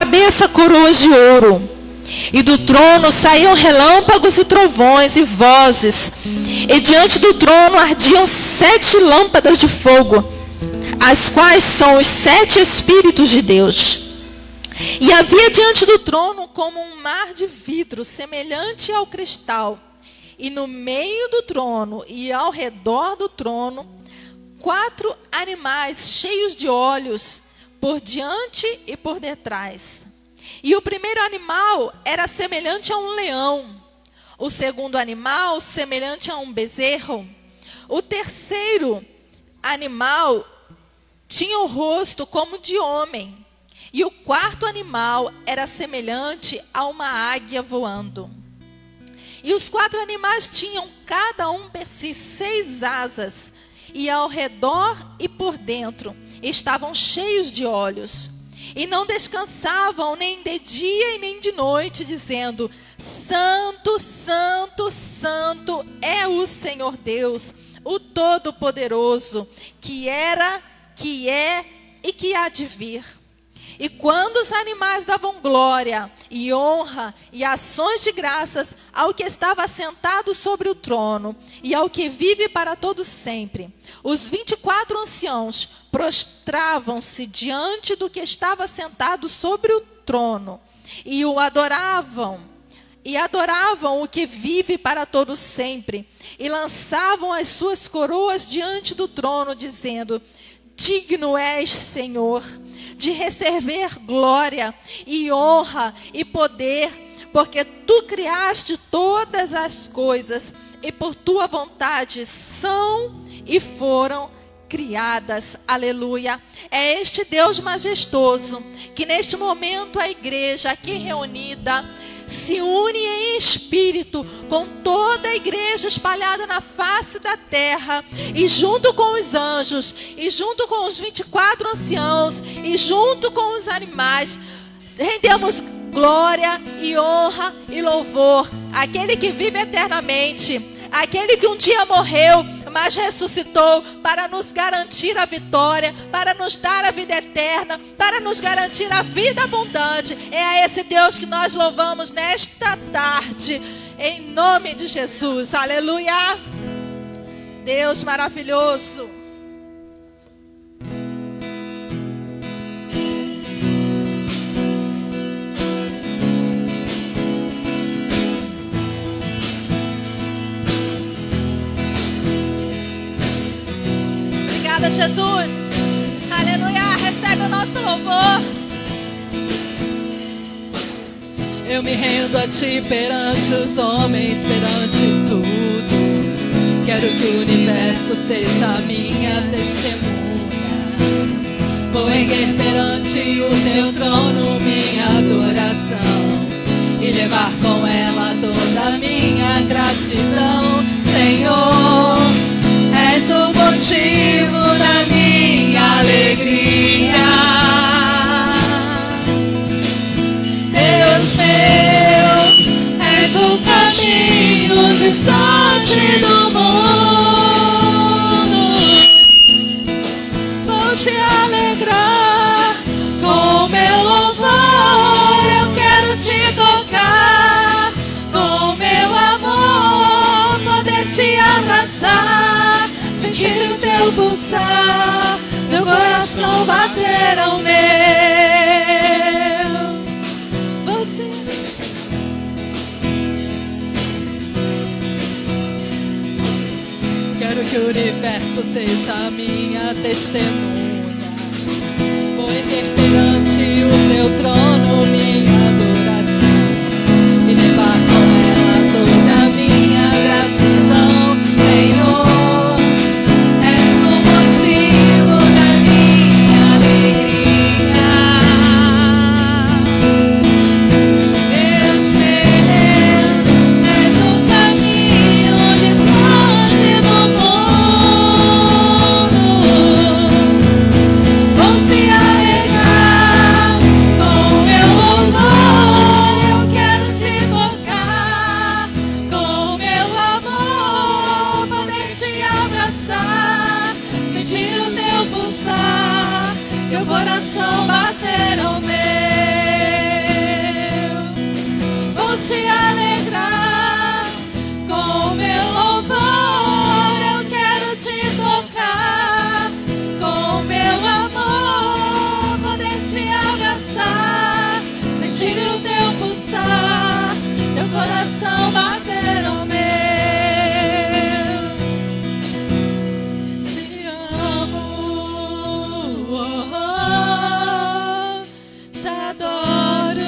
cabeça coroas de ouro. E do trono saíam relâmpagos e trovões e vozes. E diante do trono ardiam 7 lâmpadas de fogo, as quais são os 7 Espíritos de Deus. E havia diante do trono como um mar de vidro, semelhante ao cristal. E no meio do trono e ao redor do trono, 4 animais cheios de olhos, por diante e por detrás. E o primeiro animal era semelhante a um leão. O segundo animal, semelhante a um bezerro. O terceiro animal tinha o rosto como de homem. E o quarto animal era semelhante a uma águia voando. E os 4 animais tinham cada um per si 6 asas. E ao redor e por dentro estavam cheios de olhos. E não descansavam nem de dia e nem de noite, dizendo: Santo, Santo, Santo é o Senhor Deus, o Todo-Poderoso, que era, que é e que há de vir. E quando os animais davam glória e honra e ações de graças ao que estava sentado sobre o trono e ao que vive para todo sempre, os 24 anciãos prostravam-se diante do que estava sentado sobre o trono e o adoravam. E adoravam o que vive para todo sempre e lançavam as suas coroas diante do trono, dizendo: Digno és, Senhor, de receber glória e honra e poder, porque tu criaste todas as coisas e por tua vontade são e foram criadas. Aleluia. É este Deus majestoso que neste momento a igreja aqui reunida se une em espírito com toda a igreja espalhada na face da terra, e junto com os anjos, e junto com os 24 anciãos, e junto com os animais, rendemos glória e honra e louvor àquele que vive eternamente, aquele que um dia morreu, mas ressuscitou para nos garantir a vitória, para nos dar a vida eterna, para nos garantir a vida abundante. É a esse Deus que nós louvamos nesta tarde, em nome de Jesus. Aleluia! Deus maravilhoso. Obrigada, Jesus. Aleluia. Recebe o nosso louvor. Eu me rendo a ti perante os homens, perante tudo. Quero que o universo seja a minha testemunha. Vou erguer perante o teu trono minha adoração e levar com ela toda a minha gratidão. Senhor, és o motivo da minha alegria. Deus meu, és o caminho distante do mundo. Vou te alegrar com meu louvor. Eu quero te tocar com meu amor, poder te abraçar, sentir o teu pulsar, meu coração bater ao meu. Vou te... Quero que o universo seja a minha testemunha. Vou erguer perante o teu trono minha adoração e levar com ela toda a minha gratidão. Senhor, coração bater ao meu. Te amo, te adoro,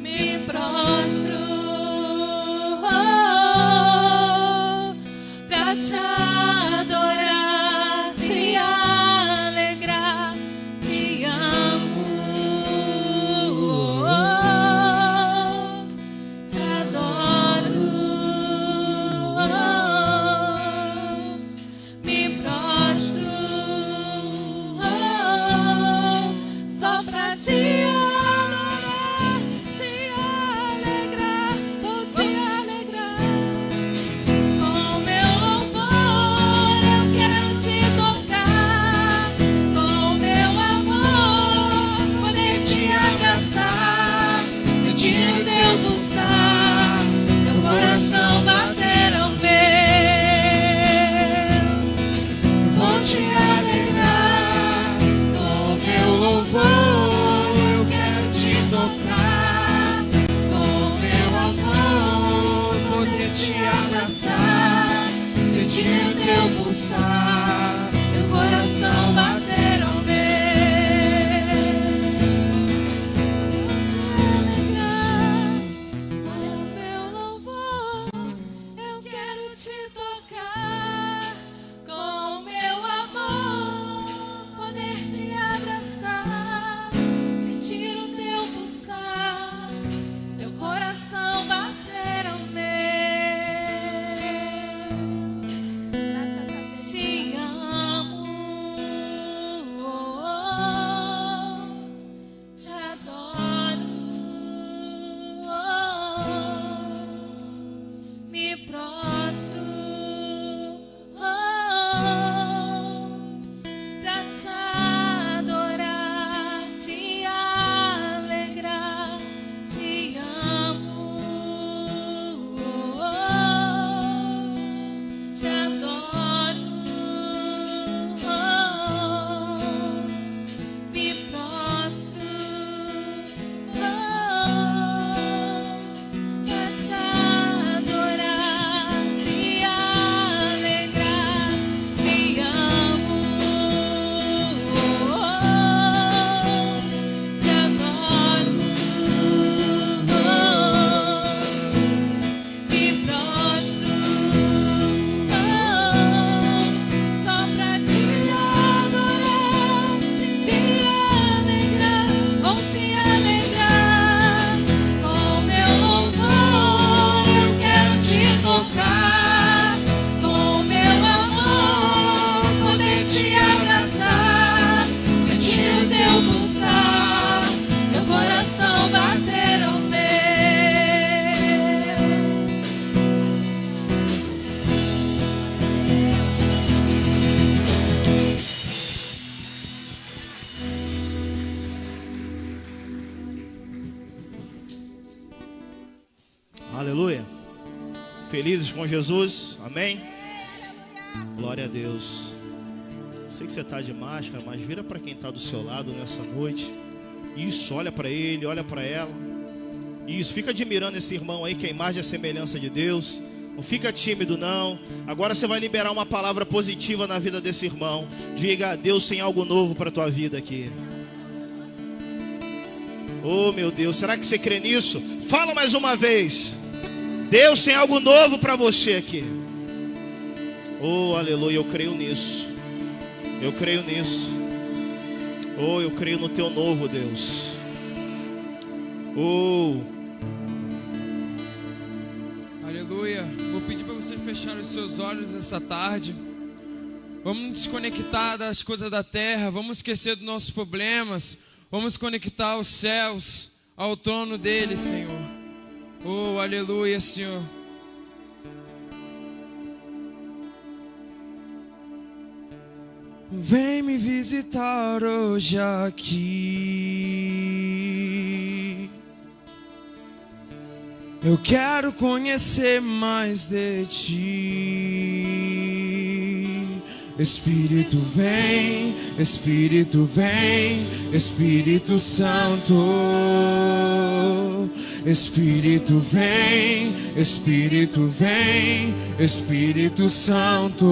me prostro pra te adorar, te alegrar. Te amo, te adoro, me prostro só pra te adorar, te alegrar, vou te alegrar. Com meu louvor eu quero te tocar, com meu amor poder te abraçar, sentir o teu pulsar, teu coração bater ao meu. Vou te alegrar, com meu louvor eu quero te tocar, com meu amor poder te abraçar, sentir o teu pulsar, teu coração bater ao meu. Vou te alegrar, com meu louvor eu quero te tocar, com meu amor poder te abraçar, sentir o teu pulsar, teu coração bater ao meu. Te amo, te adoro, me prostro pra te adorar, te alegrar. Te amo, te adoro, me prostro pra te adorar, te alegrar. Te amo, te adoro, me prostro só pra te adorar, te alegrar, vou te alegrar. Com meu louvor eu quero te tocar, com meu amor poder te abraçar, sentir o teu pulsar, teu coração bater ao meu. Aleluia. Felizes com Jesus. Amém. Glória a Deus. Sei que você está de máscara, mas vira para quem está do seu lado nessa noite. Isso, olha para ele, olha para ela. Isso, fica admirando esse irmão aí que é a imagem e a semelhança de Deus. Não fica tímido não. Agora você vai liberar uma palavra positiva na vida desse irmão. Diga: Deus tem algo novo para a tua vida aqui. Oh meu Deus, será que você crê nisso? Fala mais uma vez. Deus tem algo novo para você aqui. Oh aleluia, eu creio nisso. Eu creio nisso. Oh, eu creio no teu novo, Deus. Oh, aleluia. Vou pedir para você fechar os seus olhos essa tarde. Vamos nos desconectar das coisas da terra. Vamos esquecer dos nossos problemas. Vamos conectar aos céus, ao trono dele, Senhor. Oh, aleluia, Senhor. Vem me visitar hoje aqui. Eu quero conhecer mais de ti. Espírito vem, Espírito Santo. Espírito vem, Espírito vem, Espírito Santo.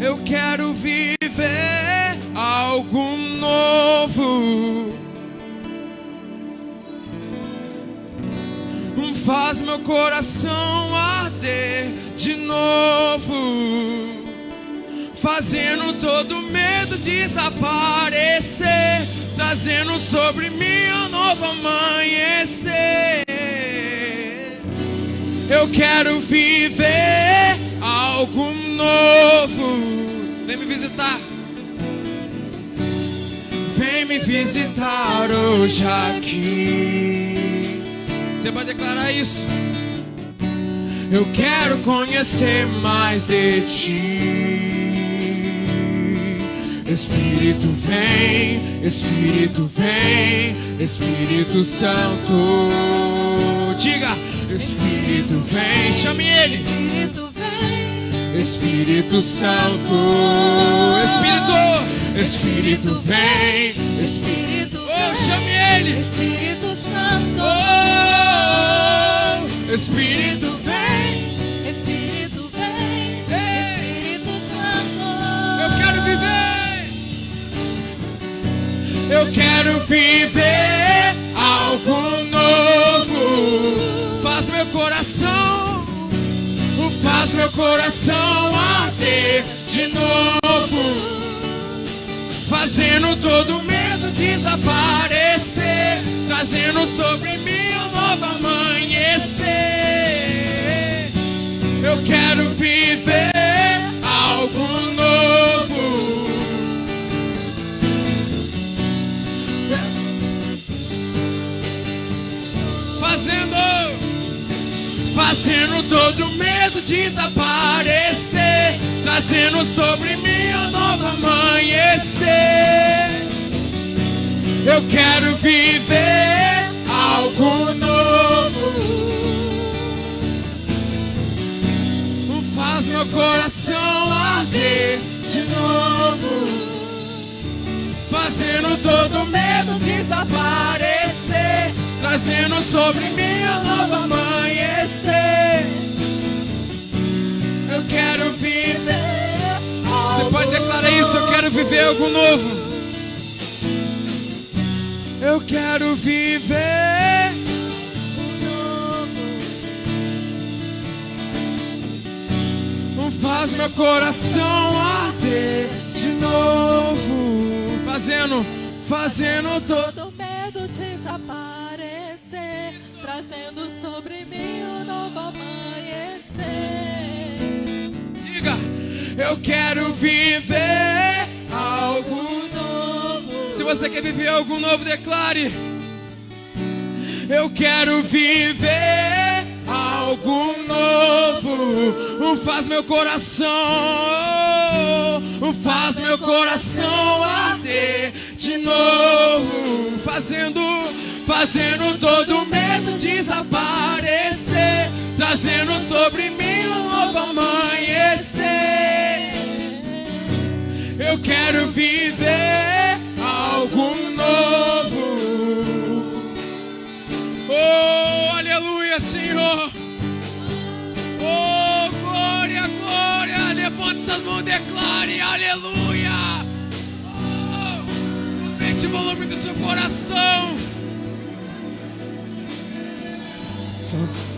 Eu quero viver algo novo. Faz meu coração arder de novo, fazendo todo medo desaparecer, trazendo sobre mim um novo amanhecer. Eu quero viver algo novo. Vem me visitar. Vem me visitar hoje aqui. Você pode declarar isso? Eu quero conhecer mais de ti. Espírito vem, Espírito vem, Espírito Santo. Diga, Espírito vem, chame ele. Espírito vem, Espírito Santo. Espírito vem, Espírito oh, chame ele. Espírito Santo. Oh, Espírito vem, Espírito vem, Espírito Santo. Eu quero viver. Eu quero viver algo novo. Faz meu coração arder de novo, fazendo todo medo desaparecer, trazendo sobre mim um novo amanhecer. Eu quero viver algo novo. Fazendo todo medo desaparecer, trazendo sobre mim um novo amanhecer. Eu quero viver algo novo. Faz meu coração arder de novo, fazendo todo medo desaparecer, trazendo sobre mim um novo amanhecer. Eu quero viver. Você pode declarar isso? Eu quero viver algo novo. Eu quero viver novo. Faz meu coração arder de novo, fazendo todo medo desaparecer, trazendo sobre mim um novo amanhecer. Diga, eu quero viver algo novo. Se você quer viver algo novo, declare: eu quero viver algo novo. Faz meu coração arder de novo, fazendo todo medo desaparecer, trazendo sobre mim um novo amanhecer. Eu quero viver algo novo. Oh, aleluia, Senhor. Oh, glória, glória. Levante suas mãos, declare aleluia. Oh, aumente o volume do seu coração. Santo.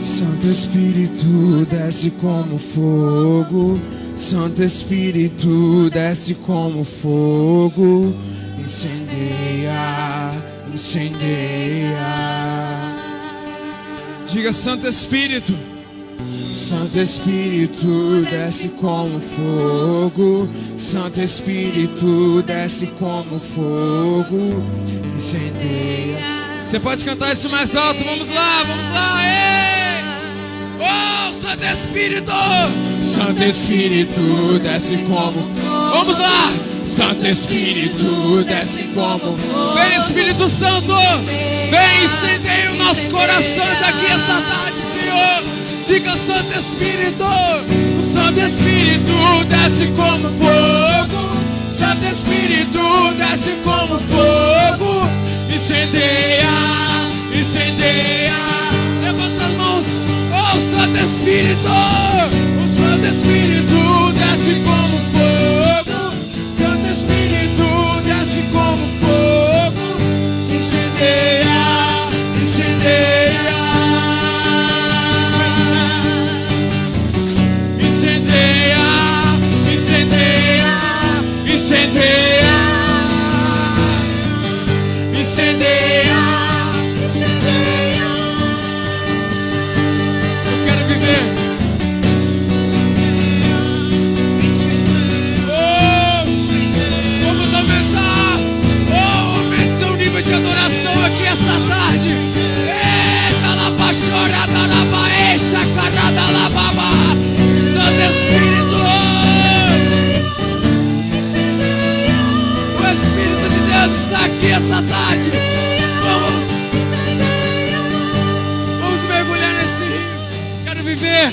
Santo Espírito desce como fogo, Santo Espírito desce como fogo, incendeia, incendeia. Diga: Santo Espírito. Santo Espírito desce como fogo, Santo Espírito desce como fogo, incendeia. Você pode cantar isso mais alto? Vamos lá, vamos lá. Ei! Oh, Santo Espírito! Santo Espírito desce como fogo. Vamos lá! Santo Espírito, desce como fogo. Vem, Espírito Santo, vem incendeia os nossos corações aqui essa tarde, Senhor. Diga, Santo Espírito, o Santo Espírito desce como fogo. Santo Espírito desce como fogo. Incendeia, incendeia. Levanta as mãos, oh Santo Espírito. O Santo Espírito desce como fogo. Santo Espírito desce como fogo. Incendeia, incendeia. Incendeia, incendeia, incendeia. Incendeia, incendeia. Eu quero viver. Vamos aumentar, aumente seu nível de adoração aqui essa tarde. Eita, la pachora, da la baecha, carada, la baba. Santo Espírito, o Espírito de Deus está aqui essa tarde. Vamos mergulhar nesse rio. Quero viver.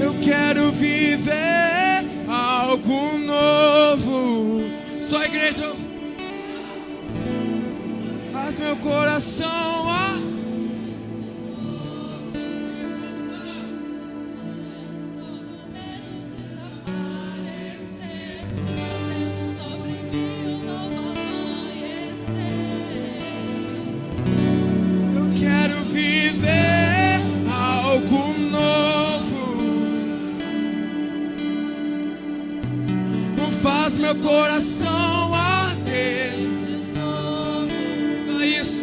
Eu quero viver algo novo. Só a igreja. Faz meu coração Eu quero viver algo novo. Faz meu coração arder. Fala isso.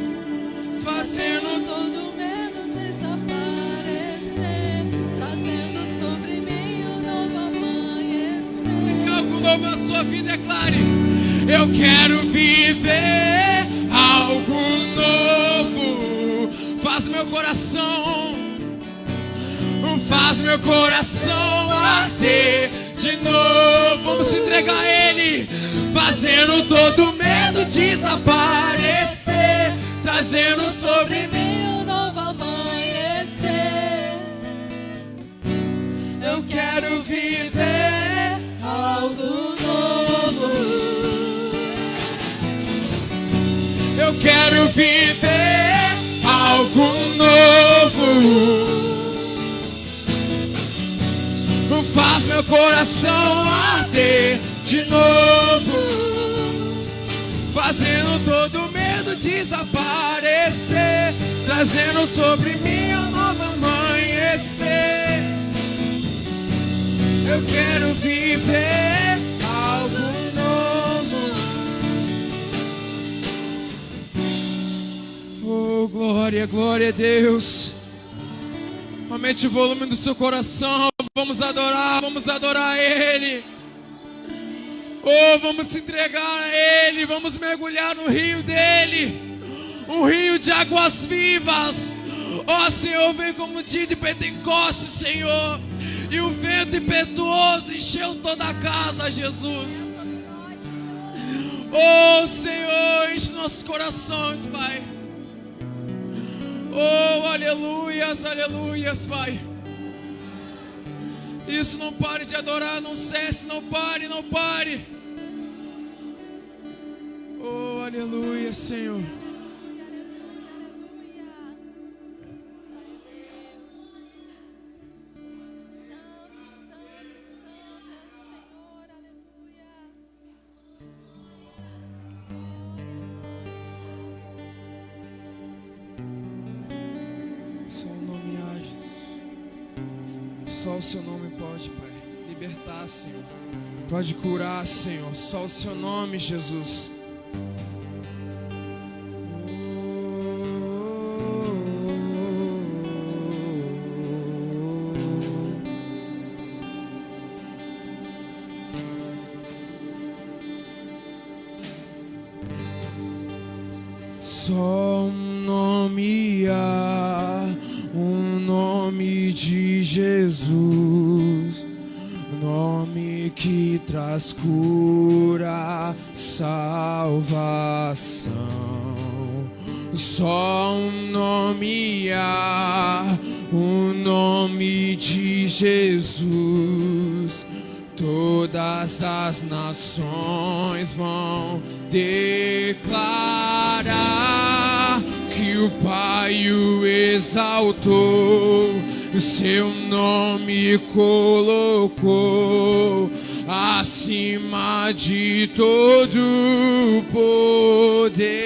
Fazendo todo medo desaparecer, trazendo sobre mim um novo amanhecer. algo novo na sua vida, declare. Eu quero viver algo novo. Faz meu coração. Faz meu coração arder de novo. Vamos se entregar a Ele. Fazendo todo medo desaparecer, trazendo sobre mim Um novo amanhecer. Eu quero viver Algo novo. Eu quero viver algo novo. Faz meu coração arder de novo. Fazendo todo medo desaparecer, trazendo sobre mim um novo amanhecer. Eu quero viver algo novo. Oh, glória, glória a Deus. Aumente o volume do seu coração. Vamos adorar Ele. Oh, vamos se entregar a Ele. Vamos mergulhar no rio dEle. Um rio de águas vivas. Ó Senhor, vem como no dia de Pentecostes, Senhor. E o vento impetuoso encheu toda a casa, Jesus. Oh Senhor, enche nossos corações, Pai. Oh, aleluias, aleluias, Pai. Isso, não pare de adorar, não cesse, não pare, não pare. Oh, aleluia, Senhor. Só o nome age. Só o seu nome pode, Pai, libertar, Senhor. Pode curar, Senhor. Só o seu nome, Jesus. Só um nome há, o nome de Jesus. nome que traz cura, salvação. Só um nome há, o nome de Jesus. Todas as nações vão declarar que o Pai o exaltou, o seu nome colocou acima de todo poder.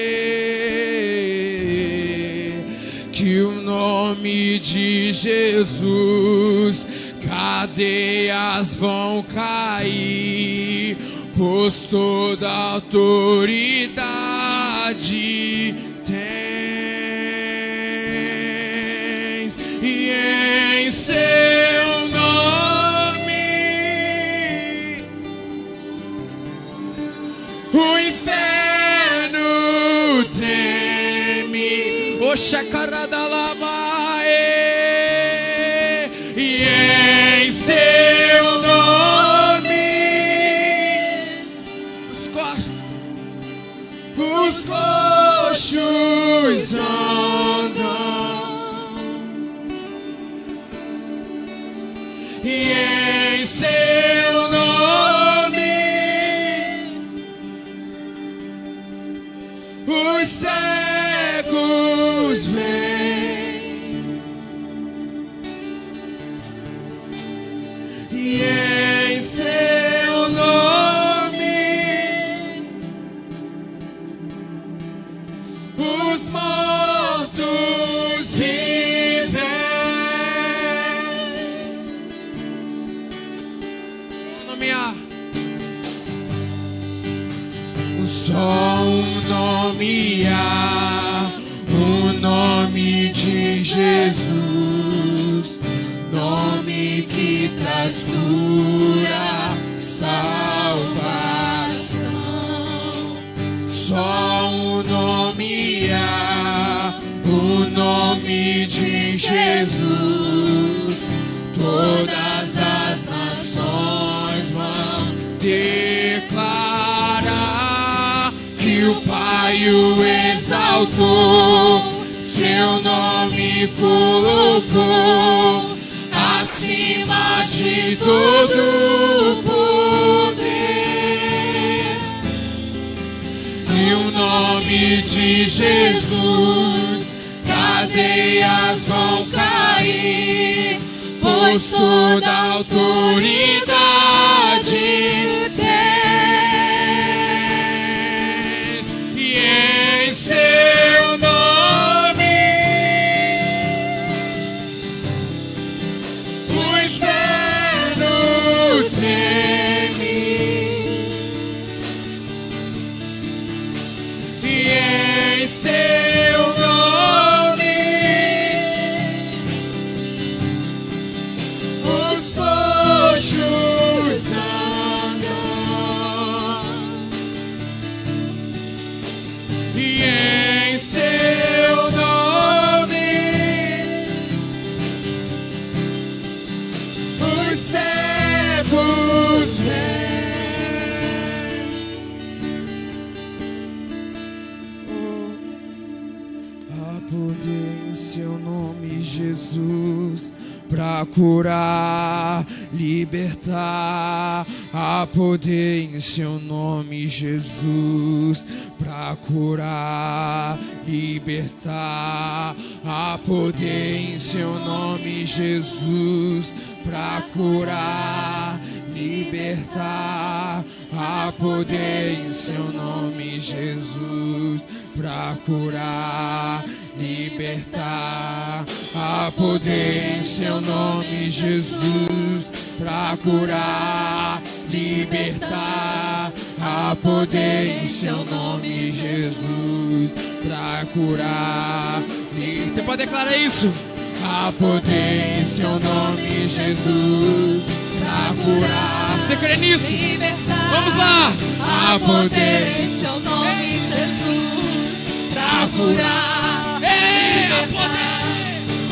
Que o nome de Jesus, cadeias vão cair, pois toda autoridade tens, e em seu nome o inferno treme. Oxa, cara da lava. E em seu nome os coxos andam. E em seu nome os cegos vêm. E em seu nome os mortos vivem. Só um nome há, o nome de Jesus. Nome que traz cura, salvação. Só um nome há, o nome de Jesus. Todas as nações vão declarar que o Pai o exaltou, seu nome colocou acima de todo poder. E o nome de Jesus, cadeias vão cair, pois toda autoridade tem. E em seu nome o inferno treme. E em seu nome os coxos andam. E em seu nome os cegos vêm. Há poder em seu nome, Jesus, pra curar, libertar. Há poder em seu nome, Jesus, pra curar, libertar. Há poder em seu nome, Jesus, pra curar, libertar. Há poder em seu nome, Jesus, pra curar, libertar. Há poder em seu nome, Jesus, pra curar, libertar. Há poder em seu nome, Jesus, pra curar. Você pode declarar isso? Há poder em seu nome, Jesus, pra curar. Você crê nisso? Vamos lá! Há poder em seu nome, Jesus, pra curar.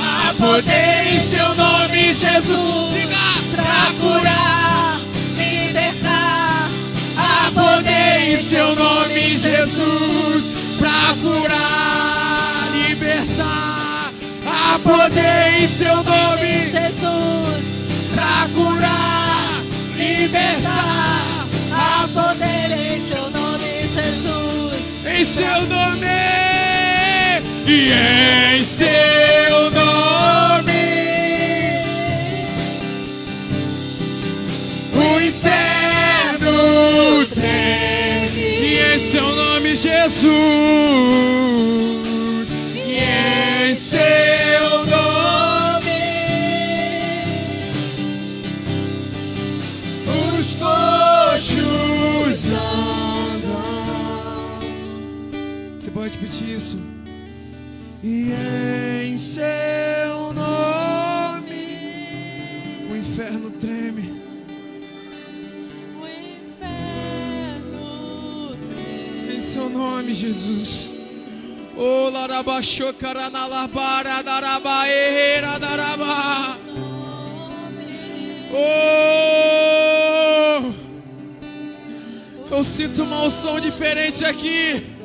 Há poder em seu nome, Jesus, pra curar, Jesus, pra curar, libertar. Há poder em seu nome, Jesus, pra curar, libertar. há poder em seu nome, Jesus. Em seu nome, e em seu nome, o inferno treme. E em seu nome, Jesus, e em seu nome, os coxos andam. Você pode pedir isso? E em seu nome, o inferno treme. O inferno treme. Em seu nome, Jesus. Oh, larabaxô, caranalabara, daraba, erreira, daraba. Oh, eu sinto uma unção diferente aqui.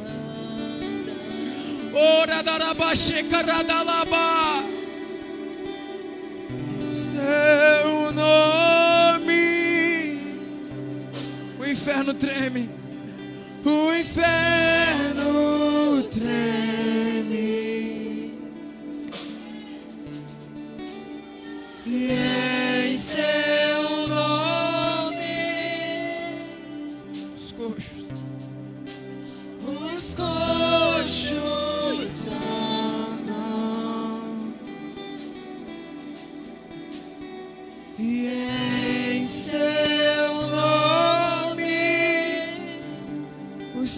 Ora, daraba, xecaradalaba. Seu nome, o inferno treme. O inferno treme. E em seu nome, os coxos andam. E em seu nome, os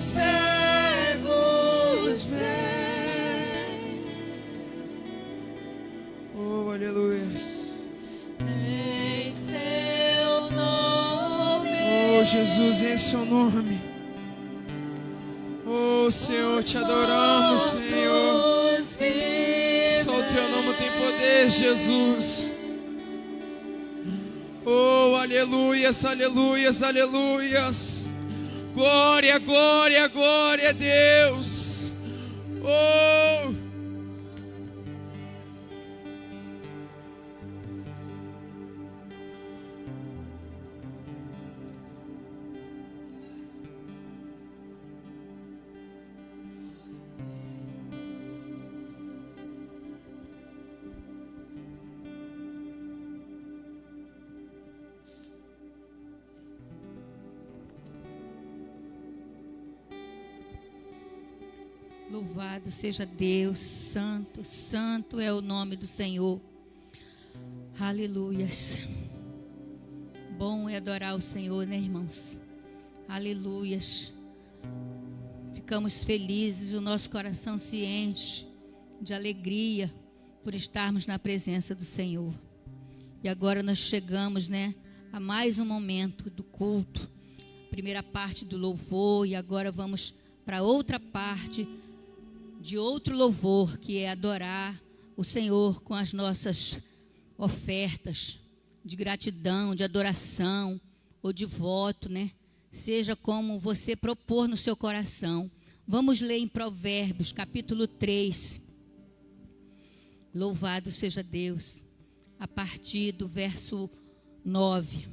cegos vêm. Oh, aleluia. Em seu nome. Oh, Jesus, em seu nome. Oh, Senhor, te adoramos, Senhor. Mortos vivem. Só o teu nome tem poder, Jesus. Oh, aleluias, aleluias, aleluias. Glória, glória, glória a Deus. Oh, Louvado seja Deus, santo, santo é o nome do Senhor. Aleluias. Bom é adorar o Senhor, né, irmãos? Aleluias. Ficamos felizes, o nosso coração se enche de alegria por estarmos na presença do Senhor. E agora nós chegamos, né, a mais um momento do culto. Primeira parte do louvor, e agora vamos para outra parte de outro louvor, que é adorar o Senhor com as nossas ofertas de gratidão, de adoração ou de voto, né? Seja como você propor no seu coração. Vamos ler em Provérbios, capítulo 3. Louvado seja Deus. A partir do verso 9.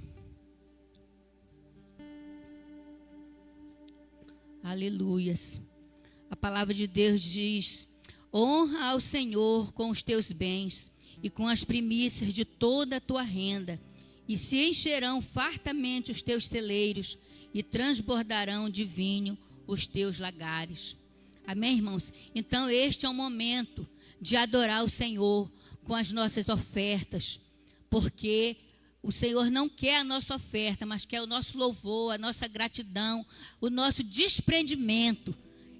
Aleluias. A palavra de Deus diz: honra ao Senhor com os teus bens e com as primícias de toda a tua renda, e se encherão fartamente os teus celeiros e transbordarão de vinho os teus lagares. Amém, irmãos? Então este é o momento de adorar o Senhor com as nossas ofertas, porque o Senhor não quer a nossa oferta, mas quer o nosso louvor, a nossa gratidão, o nosso desprendimento,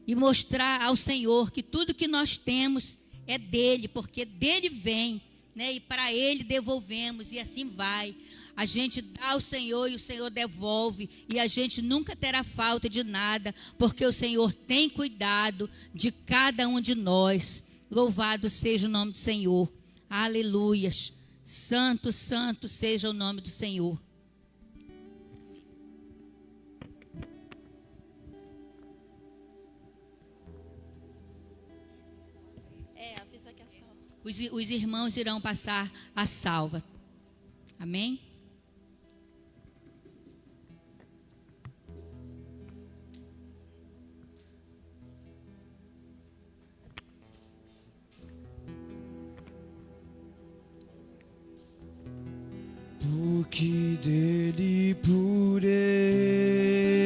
e mostrar ao Senhor que tudo que nós temos é dele, porque dele vem, né? E para ele devolvemos, e assim vai. A gente dá ao Senhor e o Senhor devolve, e a gente nunca terá falta de nada, porque o Senhor tem cuidado de cada um de nós. Louvado seja o nome do Senhor. Aleluias. Santo, santo seja o nome do Senhor. os irmãos irão passar a salva. Amém? Porque dele, por ele,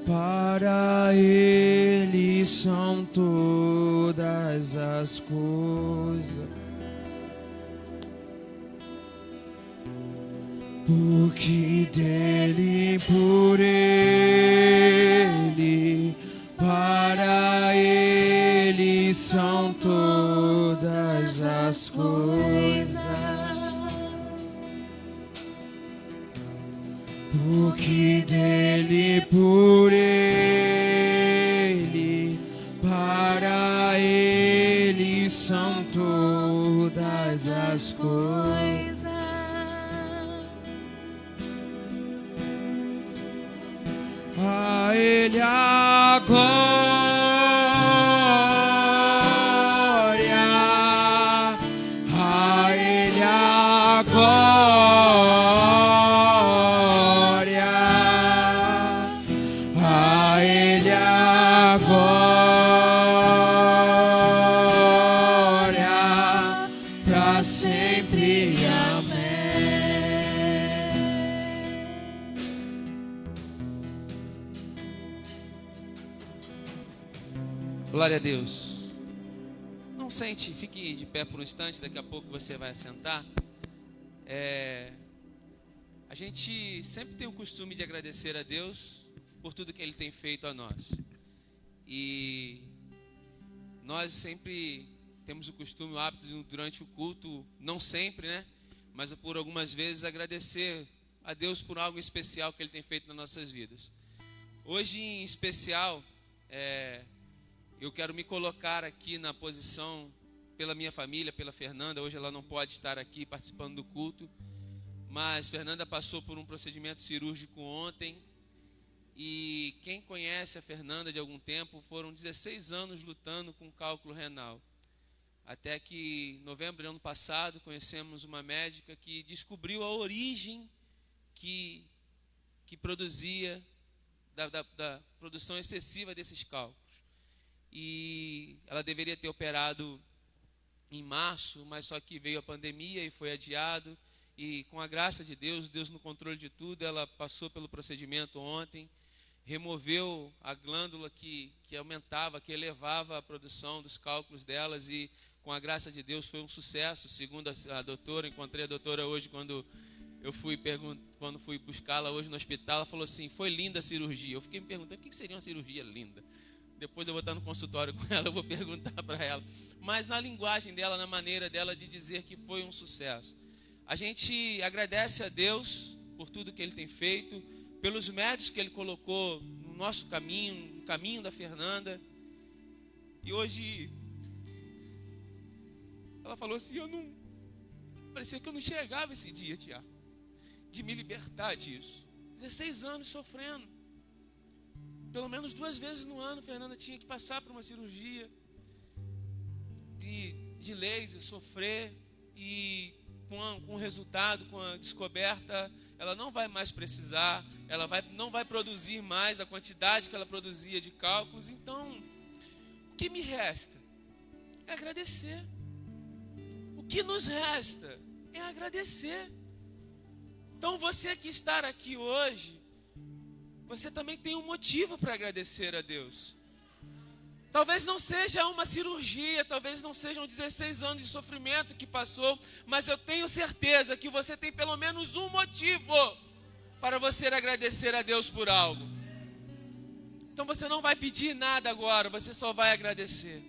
para ele são todas as coisas. Porque dele, por ele, para ele são todas as coisas. Porque dele, por ele, para ele são todas as coisas. A ele a glória, a ele a glória, a ele a glória, pra sempre. Amém. Glória a Deus. Não sente, fique de pé por um instante, daqui a pouco você vai assentar. A gente sempre tem o costume de agradecer a Deus por tudo que Ele tem feito a nós. E nós sempre temos o costume, o hábito de, durante o culto, não sempre, né? Mas por algumas vezes agradecer a Deus por algo especial que Ele tem feito nas nossas vidas. Hoje em especial, eu quero me colocar aqui na posição pela minha família, pela Fernanda. Hoje ela não pode estar aqui participando do culto, mas Fernanda passou por um procedimento cirúrgico ontem. E quem conhece a Fernanda de algum tempo, foram 16 anos lutando com cálculo renal. Até que em novembro do ano passado conhecemos uma médica que descobriu a origem que produzia da produção excessiva desses cálculos. E ela deveria ter operado em março, mas só que veio a pandemia e foi adiado. E com a graça de Deus, Deus no controle de tudo, ela passou pelo procedimento ontem, removeu a glândula que aumentava, que elevava a produção dos cálculos delas, e com a graça de Deus foi um sucesso, segundo a doutora. Encontrei a doutora hoje quando fui buscá-la hoje no hospital. Ela falou assim: foi linda a cirurgia. Eu fiquei me perguntando o que seria uma cirurgia linda. Depois eu vou estar no consultório com ela, eu vou perguntar para ela. Mas na linguagem dela, na maneira dela de dizer que foi um sucesso. A gente agradece a Deus por tudo que Ele tem feito, pelos médicos que Ele colocou no nosso caminho, no caminho da Fernanda. E hoje, ela falou assim: parecia que eu não chegava esse dia, Tiago, de me libertar disso. 16 anos sofrendo. Pelo menos 2 vezes no ano, Fernanda tinha que passar por uma cirurgia de laser, sofrer, e com o resultado, com a descoberta, ela não vai mais precisar, não vai produzir mais a quantidade que ela produzia de cálculos. Então, o que me resta é agradecer. O que nos resta é agradecer. Então, você que está aqui hoje, você também tem um motivo para agradecer a Deus. Talvez não seja uma cirurgia, talvez não sejam 16 anos de sofrimento que passou, mas eu tenho certeza que você tem pelo menos um motivo para você agradecer a Deus por algo. Então você não vai pedir nada agora, você só vai agradecer.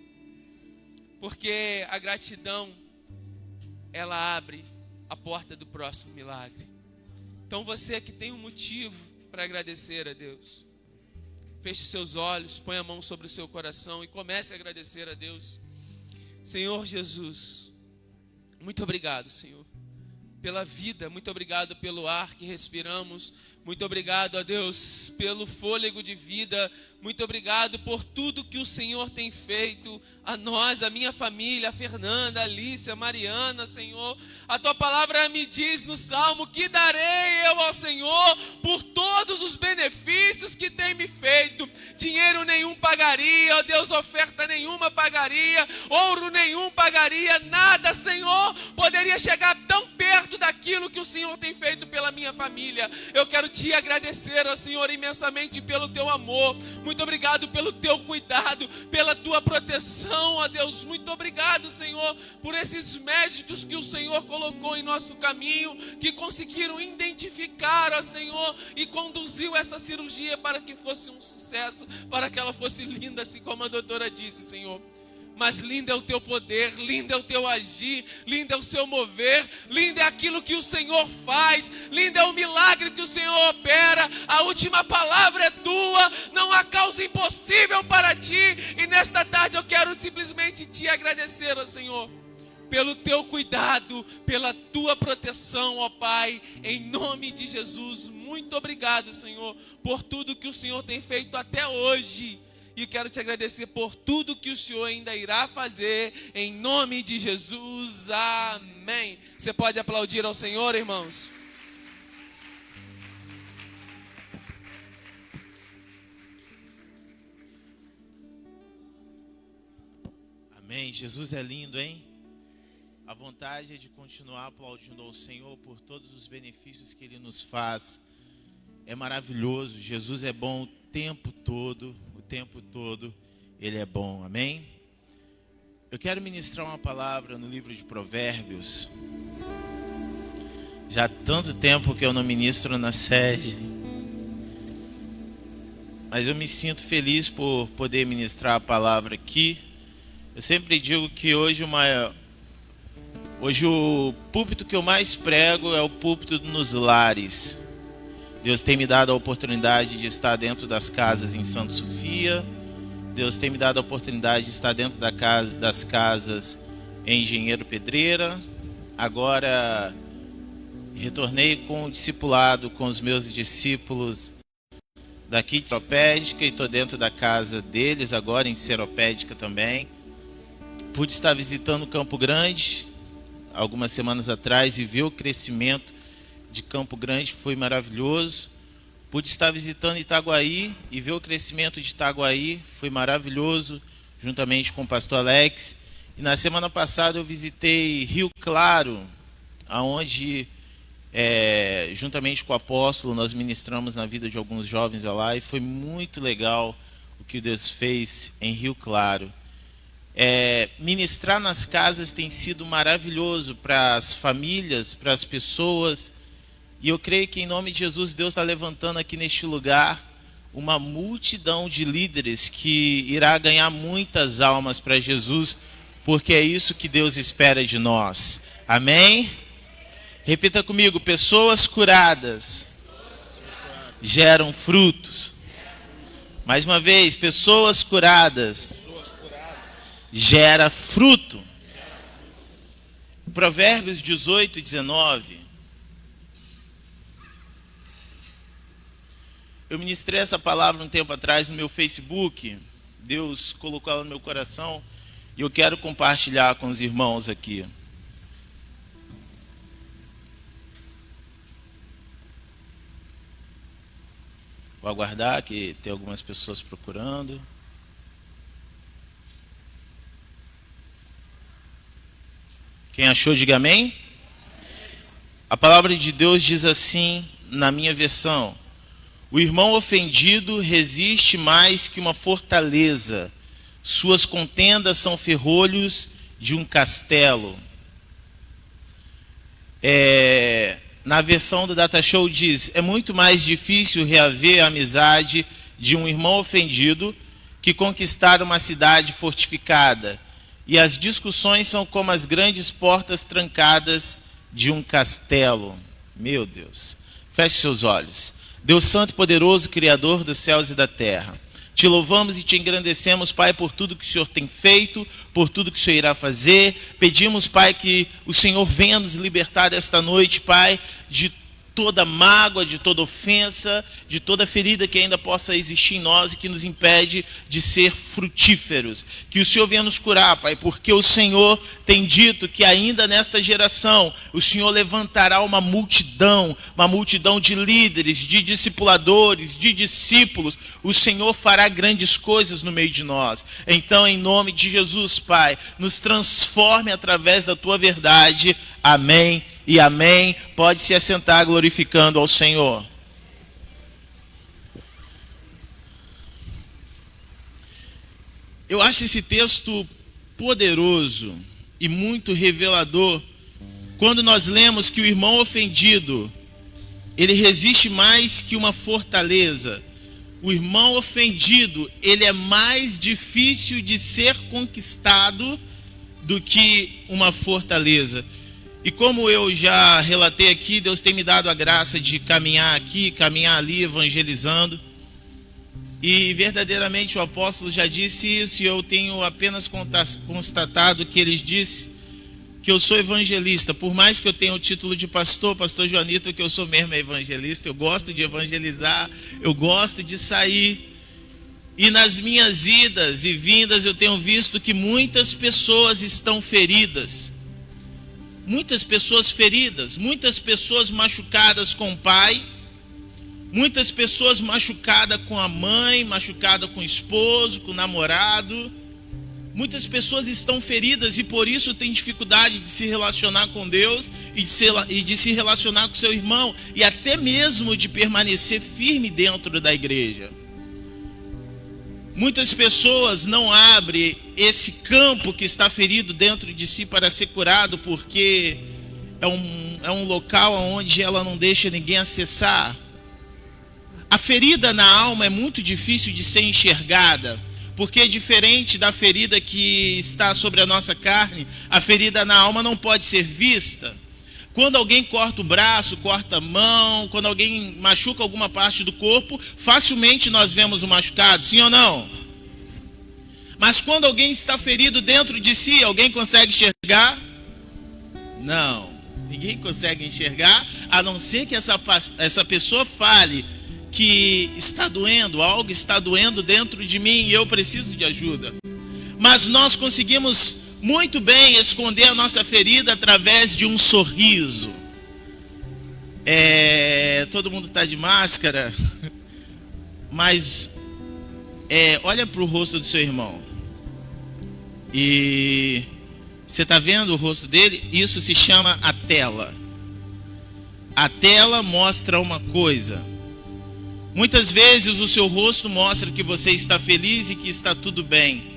Porque a gratidão, ela abre a porta do próximo milagre. Então você que tem um motivo para agradecer a Deus, feche seus olhos, põe a mão sobre o seu coração e comece a agradecer a Deus. Senhor Jesus, muito obrigado, Senhor, pela vida, muito obrigado pelo ar que respiramos, muito obrigado, ó Deus, pelo fôlego de vida, muito obrigado por tudo que o Senhor tem feito a nós, a minha família, a Fernanda, a Alice, a Mariana, Senhor. A tua palavra me diz no Salmo: que darei eu ao Senhor por todos os benefícios que tem me feito. Dinheiro nenhum pagaria, ó Deus, oferta nenhuma pagaria, ouro nenhum pagaria, nada, Senhor, poderia chegar tão perto daquilo que o Senhor tem feito pela minha família. Eu quero te agradecer, ó Senhor, imensamente pelo teu amor. Muito obrigado pelo teu cuidado, pela tua proteção, ó Deus. Muito obrigado, Senhor, por esses médicos que o Senhor colocou em nosso caminho, que conseguiram identificar, ó Senhor, e conduziu essa cirurgia para que fosse um sucesso, para que ela fosse linda, assim como a doutora disse, Senhor. Mas lindo é o teu poder, lindo é o teu agir, lindo é o seu mover, lindo é aquilo que o Senhor faz, lindo é o milagre que o Senhor opera. A última palavra é tua, não há causa impossível para ti. E nesta tarde eu quero simplesmente te agradecer, ó Senhor, pelo teu cuidado, pela tua proteção, ó Pai, em nome de Jesus. Muito obrigado, Senhor, por tudo que o Senhor tem feito até hoje. E quero te agradecer por tudo que o Senhor ainda irá fazer, em nome de Jesus, amém. Você pode aplaudir ao Senhor, irmãos? Amém. Jesus é lindo, hein? A vontade é de continuar aplaudindo ao Senhor por todos os benefícios que Ele nos faz. É maravilhoso. Jesus é bom o tempo todo. O tempo todo Ele é bom, amém? Eu quero ministrar uma palavra no livro de Provérbios. Já há tanto tempo que eu não ministro na sede, mas eu me sinto feliz por poder ministrar a palavra aqui. Eu sempre digo que hoje o púlpito que eu mais prego é o púlpito nos lares. Deus tem me dado a oportunidade de estar dentro das casas em Santa Sofia. Deus tem me dado a oportunidade de estar dentro das casas em Engenheiro Pedreira. Agora retornei com o discipulado com os meus discípulos daqui de Seropédica e estou dentro da casa deles agora em Seropédica também. Pude estar visitando Campo Grande algumas semanas atrás e ver o crescimento de Campo Grande, foi maravilhoso. Pude estar visitando Itaguaí e ver o crescimento de Itaguaí, foi maravilhoso, juntamente com o pastor Alex. E na semana passada eu visitei Rio Claro, onde, juntamente com o apóstolo, nós ministramos na vida de alguns jovens lá, e foi muito legal o que Deus fez em Rio Claro. Ministrar nas casas tem sido maravilhoso para as famílias, para as pessoas. E eu creio que em nome de Jesus, Deus está levantando aqui neste lugar uma multidão de líderes que irá ganhar muitas almas para Jesus, porque é isso que Deus espera de nós. Amém? Repita comigo: pessoas curadas geram frutos. Mais uma vez, pessoas curadas gera fruto. Provérbios 18 e 19. Eu ministrei essa palavra um tempo atrás no meu Facebook. Deus colocou ela no meu coração e eu quero compartilhar com os irmãos aqui. Vou aguardar, que tem algumas pessoas procurando. Quem achou, diga amém. A palavra de Deus diz assim na minha versão: o irmão ofendido resiste mais que uma fortaleza. Suas contendas são ferrolhos de um castelo. Na versão do Data Show diz: é muito mais difícil reaver a amizade de um irmão ofendido que conquistar uma cidade fortificada. E as discussões são como as grandes portas trancadas de um castelo. Meu Deus. Feche seus olhos. Deus Santo e Poderoso, Criador dos céus e da terra. Te louvamos e te engrandecemos, Pai, por tudo que o Senhor tem feito, por tudo que o Senhor irá fazer. Pedimos, Pai, que o Senhor venha nos libertar desta noite, Pai, de toda mágoa, de toda ofensa, de toda ferida que ainda possa existir em nós e que nos impede de ser frutíferos. Que o Senhor venha nos curar, Pai, porque o Senhor tem dito que ainda nesta geração o Senhor levantará uma multidão de líderes, de discipuladores, de discípulos. O Senhor fará grandes coisas no meio de nós. Então, em nome de Jesus, Pai, nos transforme através da Tua verdade. Amém e amém. Pode se assentar glorificando ao Senhor. Eu acho esse texto poderoso e muito revelador quando nós lemos que o irmão ofendido, ele resiste mais que uma fortaleza. O irmão ofendido, ele é mais difícil de ser conquistado do que uma fortaleza. E como eu já relatei aqui, Deus tem me dado a graça de caminhar aqui, caminhar ali, evangelizando. E verdadeiramente o apóstolo já disse isso, e eu tenho apenas constatado que ele disse que eu sou evangelista. Por mais que eu tenha o título de pastor Joanito, que eu sou mesmo evangelista, eu gosto de evangelizar, eu gosto de sair. E nas minhas idas e vindas eu tenho visto que muitas pessoas estão feridas. Muitas pessoas feridas, muitas pessoas machucadas com o pai, muitas pessoas machucadas com a mãe, machucadas com o esposo, com o namorado. Muitas pessoas estão feridas e por isso têm dificuldade de se relacionar com Deus e de se relacionar com seu irmão e até mesmo de permanecer firme dentro da igreja. Muitas pessoas não abrem esse campo que está ferido dentro de si para ser curado, porque é um local onde ela não deixa ninguém acessar. A ferida na alma é muito difícil de ser enxergada, porque é diferente da ferida que está sobre a nossa carne, a ferida na alma não pode ser vista. Quando alguém corta o braço, corta a mão, quando alguém machuca alguma parte do corpo, facilmente nós vemos o machucado, sim ou não? Mas quando alguém está ferido dentro de si, alguém consegue enxergar? Não, ninguém consegue enxergar, a não ser que essa pessoa fale que está doendo, algo está doendo dentro de mim e eu preciso de ajuda. Mas nós conseguimos muito bem esconder a nossa ferida através de um sorriso. Todo mundo está de máscara, mas olha para o rosto do seu irmão. E você está vendo o rosto dele? Isso se chama a tela. A tela mostra uma coisa. Muitas vezes o seu rosto mostra que você está feliz e que está tudo bem.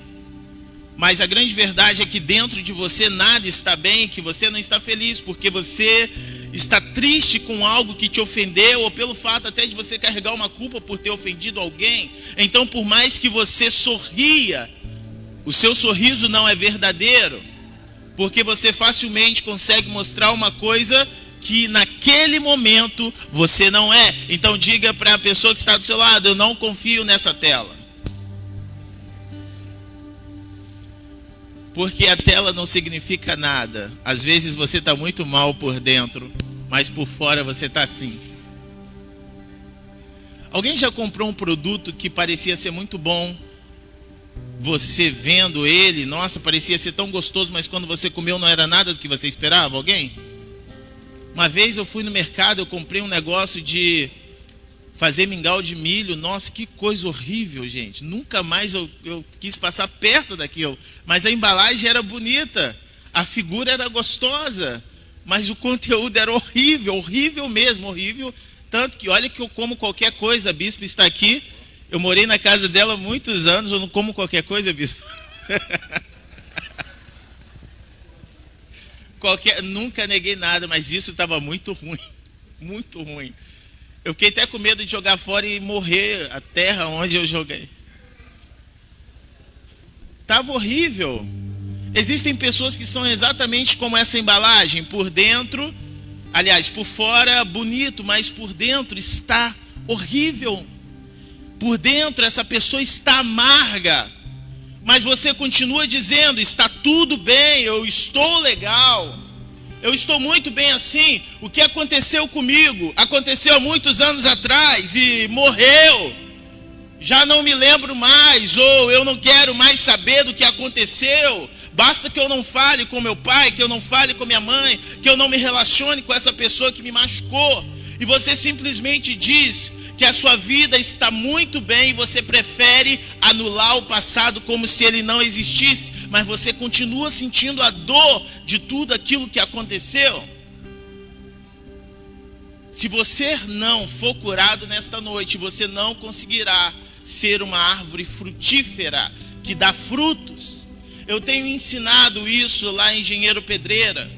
Mas a grande verdade é que dentro de você nada está bem e que você não está feliz, porque você está triste com algo que te ofendeu, ou pelo fato até de você carregar uma culpa por ter ofendido alguém. Então, por mais que você sorria, o seu sorriso não é verdadeiro, porque você facilmente consegue mostrar uma coisa que naquele momento você não é. Então diga para a pessoa que está do seu lado: eu não confio nessa tela. Porque a tela não significa nada. Às vezes você está muito mal por dentro, mas por fora você está assim. Alguém já comprou um produto que parecia ser muito bom? Você vendo ele, nossa, parecia ser tão gostoso, mas quando você comeu não era nada do que você esperava? Alguém? Uma vez eu fui no mercado, eu comprei um negócio de fazer mingau de milho. Nossa, que coisa horrível, gente. Nunca mais eu quis passar perto daquilo. Mas a embalagem era bonita, a figura era gostosa, mas o conteúdo era horrível, horrível mesmo, horrível. Tanto que olha que eu como qualquer coisa, a bispo está aqui. Eu morei na casa dela há muitos anos, eu não como qualquer coisa, bispo. Nunca neguei nada, mas isso estava muito ruim, muito ruim. Eu fiquei até com medo de jogar fora e morrer a terra onde eu joguei. Estava horrível. Existem pessoas que são exatamente como essa embalagem, por dentro, aliás, por fora bonito, mas por dentro está horrível. Por dentro essa pessoa está amarga, mas você continua dizendo: está tudo bem, eu estou legal, eu estou muito bem assim. O que aconteceu comigo aconteceu há muitos anos atrás e morreu, já não me lembro mais, ou eu não quero mais saber do que aconteceu. Basta que eu não fale com meu pai, que eu não fale com minha mãe, que eu não me relacione com essa pessoa que me machucou. E você simplesmente diz que a sua vida está muito bem, você prefere anular o passado como se ele não existisse, mas você continua sentindo a dor de tudo aquilo que aconteceu. Se você não for curado nesta noite, você não conseguirá ser uma árvore frutífera que dá frutos. Eu tenho ensinado isso lá em Engenheiro Pedreira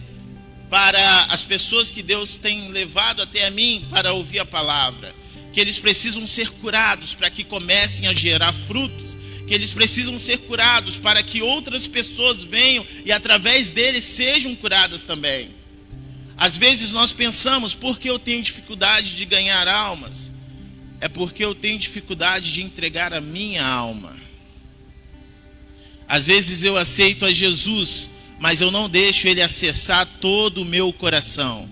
para as pessoas que Deus tem levado até a mim para ouvir a palavra, que eles precisam ser curados para que comecem a gerar frutos, que eles precisam ser curados para que outras pessoas venham e através deles sejam curadas também. Às vezes nós pensamos: por que eu tenho dificuldade de ganhar almas? É porque eu tenho dificuldade de entregar a minha alma. Às vezes eu aceito a Jesus, mas eu não deixo ele acessar todo o meu coração.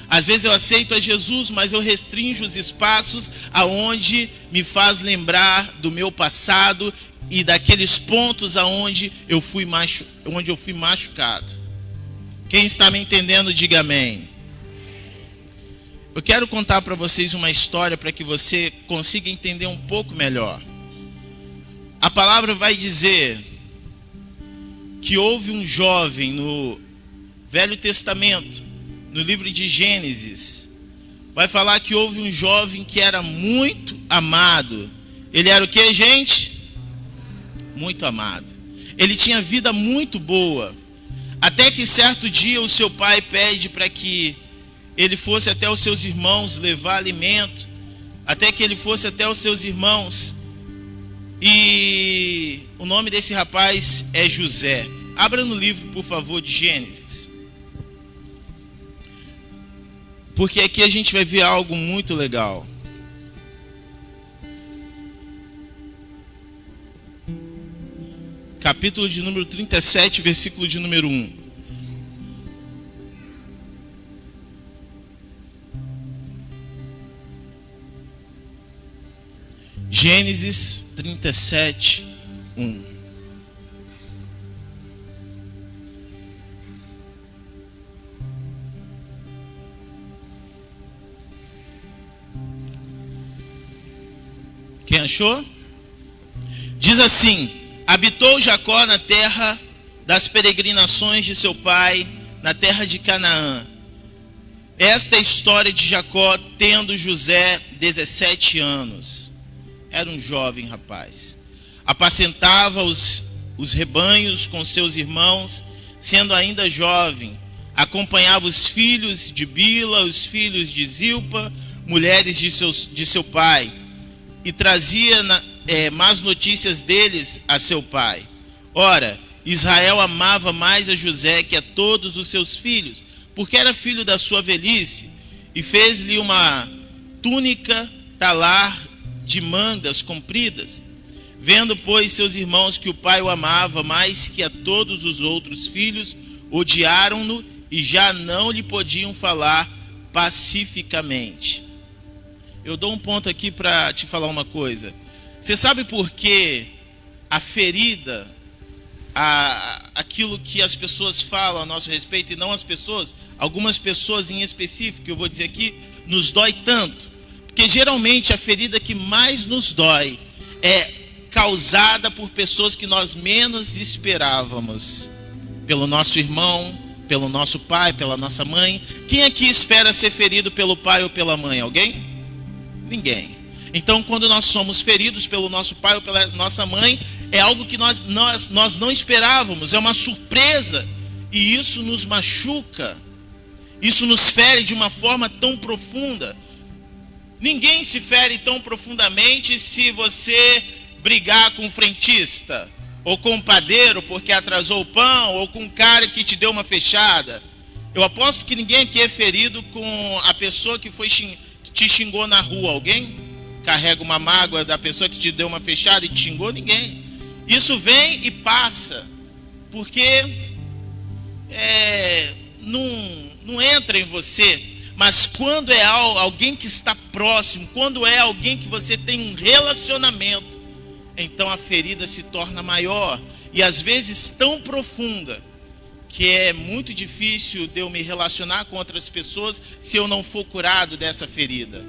Às vezes eu aceito a Jesus, mas eu restringo os espaços aonde me faz lembrar do meu passado e daqueles pontos aonde eu fui machucado. Quem está me entendendo, diga amém. Eu quero contar para vocês uma história para que você consiga entender um pouco melhor. A palavra vai dizer que houve um jovem no Velho Testamento, no livro de Gênesis, vai falar que houve um jovem que era muito amado. Ele era o que, gente? Muito amado. Ele tinha vida muito boa. Até que certo dia o seu pai pede para que ele fosse até os seus irmãos levar alimento. Até que ele fosse até os seus irmãos. E o nome desse rapaz é José. Abra no livro, por favor, de Gênesis. Porque aqui a gente vai ver algo muito legal. Capítulo de número 37, versículo de número 1. Gênesis 37, 1. Quem achou? Diz assim: habitou Jacó na terra das peregrinações de seu pai, na terra de Canaã. Esta é a história de Jacó tendo José 17 anos. Era um jovem rapaz. Apacentava os rebanhos com seus irmãos, sendo ainda jovem. Acompanhava os filhos de Bila, os filhos de Zilpa, mulheres de seu pai, e trazia más notícias deles a seu pai. Ora, Israel amava mais a José que a todos os seus filhos, porque era filho da sua velhice, e fez-lhe uma túnica talar de mangas compridas. Vendo, pois, seus irmãos que o pai o amava mais que a todos os outros filhos, odiaram-no e já não lhe podiam falar pacificamente. Eu dou um ponto aqui para te falar uma coisa. Você sabe por que a ferida, aquilo que as pessoas falam a nosso respeito, e não as pessoas, algumas pessoas em específico, que eu vou dizer aqui, nos dói tanto? Porque geralmente a ferida que mais nos dói é causada por pessoas que nós menos esperávamos. Pelo nosso irmão, pelo nosso pai, pela nossa mãe. Quem aqui espera ser ferido pelo pai ou pela mãe? Alguém? Ninguém. Então, quando nós somos feridos pelo nosso pai ou pela nossa mãe, é algo que nós não esperávamos, é uma surpresa, e isso nos machuca, isso nos fere de uma forma tão profunda. Ninguém se fere tão profundamente se você brigar com um frentista, ou com um padeiro porque atrasou o pão, ou com um cara que te deu uma fechada. Eu aposto que ninguém aqui é ferido com a pessoa que te xingou na rua. Alguém? carrega uma mágoa da pessoa que te deu uma fechada e te xingou? Ninguém. Isso vem e passa, porque não entra em você. Mas quando é alguém que está próximo, quando é alguém que você tem um relacionamento, então a ferida se torna maior e às vezes tão profunda que é muito difícil de eu me relacionar com outras pessoas se eu não for curado dessa ferida.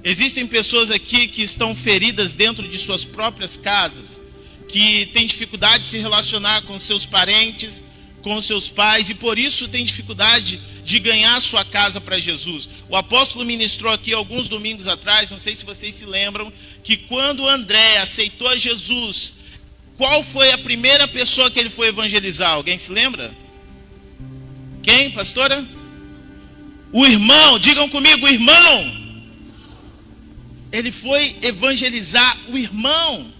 Existem pessoas aqui que estão feridas dentro de suas próprias casas, que têm dificuldade de se relacionar com seus parentes, com seus pais, e por isso tem dificuldade de ganhar sua casa para Jesus. O apóstolo ministrou aqui alguns domingos atrás, não sei se vocês se lembram, que quando André aceitou a Jesus, qual foi a primeira pessoa que ele foi evangelizar? Alguém se lembra? Quem, pastora? O irmão, digam comigo, o irmão. Ele foi evangelizar o irmão.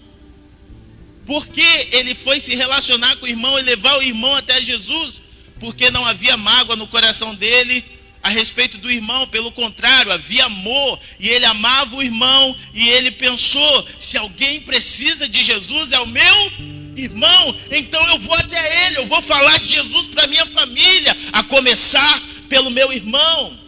Porque ele foi se relacionar com o irmão e levar o irmão até Jesus, porque não havia mágoa no coração dele a respeito do irmão. Pelo contrário, havia amor, e ele amava o irmão, e ele pensou: se alguém precisa de Jesus, é o meu irmão, então eu vou até ele, eu vou falar de Jesus para minha família, a começar pelo meu irmão.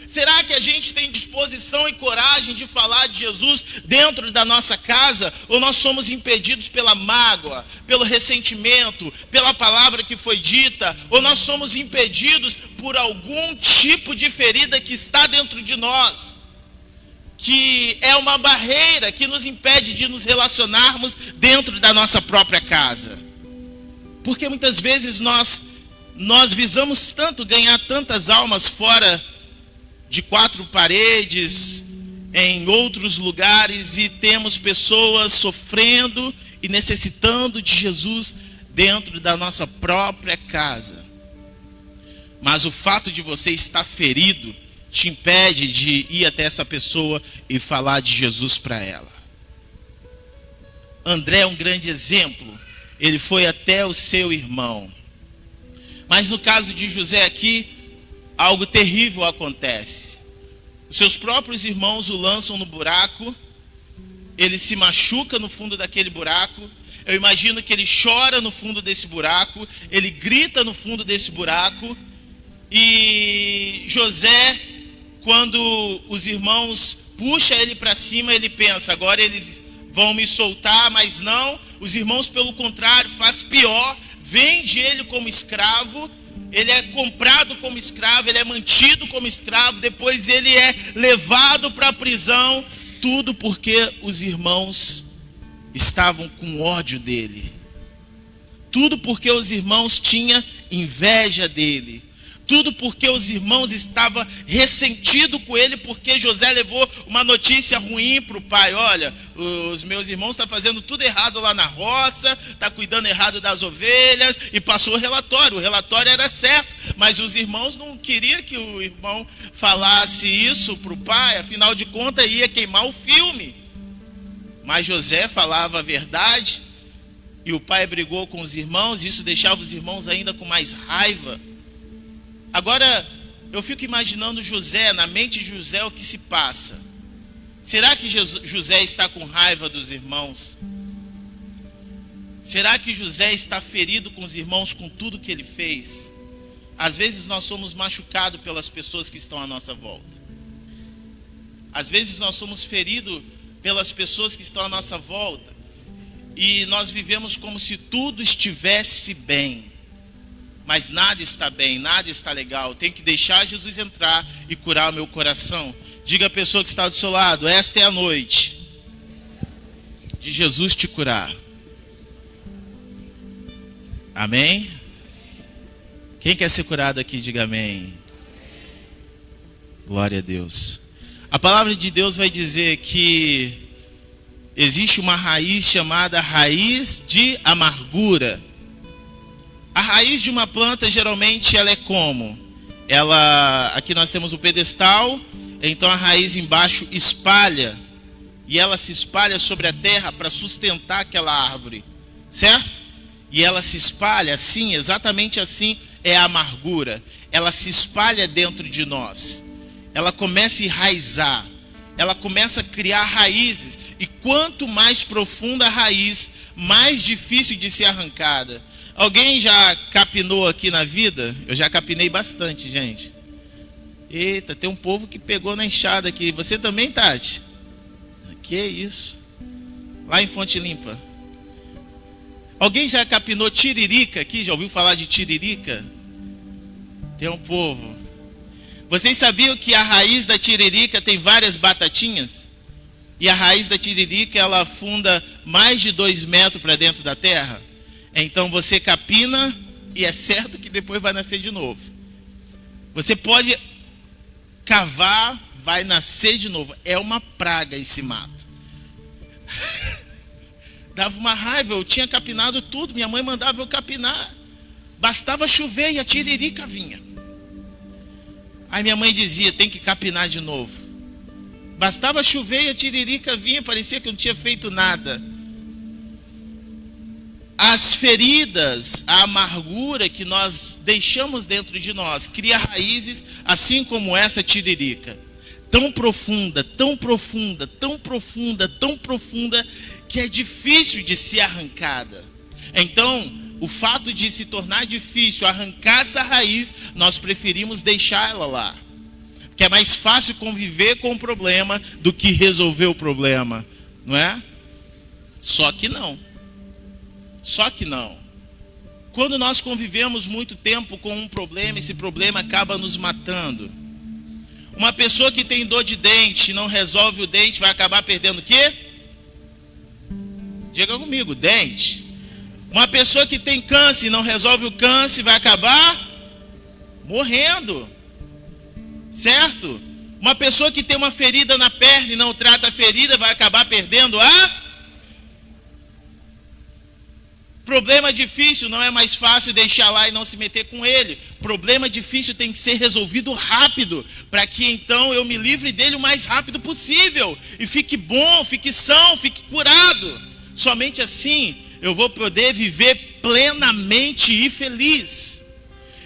Será que a gente tem disposição e coragem de falar de Jesus dentro da nossa casa? Ou nós somos impedidos pela mágoa, pelo ressentimento, pela palavra que foi dita? Ou nós somos impedidos por algum tipo de ferida que está dentro de nós, que é uma barreira que nos impede de nos relacionarmos dentro da nossa própria casa? Porque muitas vezes nós visamos tanto ganhar tantas almas fora de quatro paredes, em outros lugares, e temos pessoas sofrendo e necessitando de Jesus dentro da nossa própria casa. Mas o fato de você estar ferido te impede de ir até essa pessoa e falar de Jesus para ela. André é um grande exemplo. Ele foi até o seu irmão. Mas no caso de José aqui, algo terrível acontece. Os seus próprios irmãos o lançam no buraco. Ele se machuca no fundo daquele buraco. Eu imagino que ele chora no fundo desse buraco. Ele grita no fundo desse buraco. E José, quando os irmãos puxam ele para cima, ele pensa: agora eles vão me soltar, mas não. Os irmãos, pelo contrário, faz pior. Vende ele como escravo. Ele é comprado como escravo, ele é mantido como escravo, depois ele é levado para a prisão, tudo porque os irmãos estavam com ódio dele. Tudo porque os irmãos tinham inveja dele. Tudo porque os irmãos estavam ressentidos com ele, porque José levou uma notícia ruim para o pai. Olha, os meus irmãos estão fazendo tudo errado lá na roça, estão cuidando errado das ovelhas, e passou o relatório. O relatório era certo, mas os irmãos não queriam que o irmão falasse isso para o pai, afinal de contas ia queimar o filme. Mas José falava a verdade, e o pai brigou com os irmãos, e isso deixava os irmãos ainda com mais raiva. Agora, eu fico imaginando José, na mente de José, o que se passa. Será que José está com raiva dos irmãos? Será que José está ferido com os irmãos com tudo que ele fez? Às vezes nós somos machucados pelas pessoas que estão à nossa volta. Às vezes nós somos feridos pelas pessoas que estão à nossa volta. E nós vivemos como se tudo estivesse bem. Mas nada está bem, nada está legal. Tem que deixar Jesus entrar e curar o meu coração. Diga à pessoa que está do seu lado: esta é a noite de Jesus te curar. Amém? Quem quer ser curado aqui, diga amém. Glória a Deus. A palavra de Deus vai dizer que existe uma raiz chamada raiz de amargura. A raiz de uma planta, geralmente, ela é como? Aqui nós temos o pedestal, então a raiz embaixo espalha, e ela se espalha sobre a terra para sustentar aquela árvore, certo? E ela se espalha assim, exatamente assim é a amargura. Ela se espalha dentro de nós, ela começa a enraizar, ela começa a criar raízes. E quanto mais profunda a raiz, mais difícil de ser arrancada. Alguém já capinou aqui na vida? Eu já capinei bastante, gente. Eita, tem um povo que pegou na enxada aqui. Você também, Tati? Que isso? Lá em Fonte Limpa. Alguém já capinou tiririca aqui? Já ouviu falar de tiririca? Tem um povo. Vocês sabiam que a raiz da tiririca tem várias batatinhas? E a raiz da tiririca, ela afunda mais de 2 metros para dentro da terra? Então você capina e é certo que depois vai nascer de novo. Você pode cavar, vai nascer de novo. É uma praga esse mato. Dava uma raiva, eu tinha capinado tudo, minha mãe mandava eu capinar. Bastava chover e a tiririca vinha. Aí minha mãe dizia, tem que capinar de novo. Bastava chover e a tiririca vinha, parecia que eu não tinha feito nada. As feridas, a amargura que nós deixamos dentro de nós, cria raízes, assim como essa tiririca. Tão profunda, tão profunda, tão profunda, tão profunda, que é difícil de ser arrancada. Então, o fato de se tornar difícil arrancar essa raiz, nós preferimos deixar ela lá. Porque é mais fácil conviver com o problema do que resolver o problema, não é? Só que não. Só que não. Quando nós convivemos muito tempo com um problema, esse problema acaba nos matando. Uma pessoa que tem dor de dente e não resolve o dente, vai acabar perdendo o quê? Diga comigo, dente. Uma pessoa que tem câncer e não resolve o câncer, vai acabar morrendo. Certo? Uma pessoa que tem uma ferida na perna e não trata a ferida, vai acabar perdendo a... Problema difícil não é mais fácil deixar lá e não se meter com ele. Problema difícil tem que ser resolvido rápido, para que então eu me livre dele o mais rápido possível. E fique bom, fique são, fique curado. Somente assim eu vou poder viver plenamente e feliz.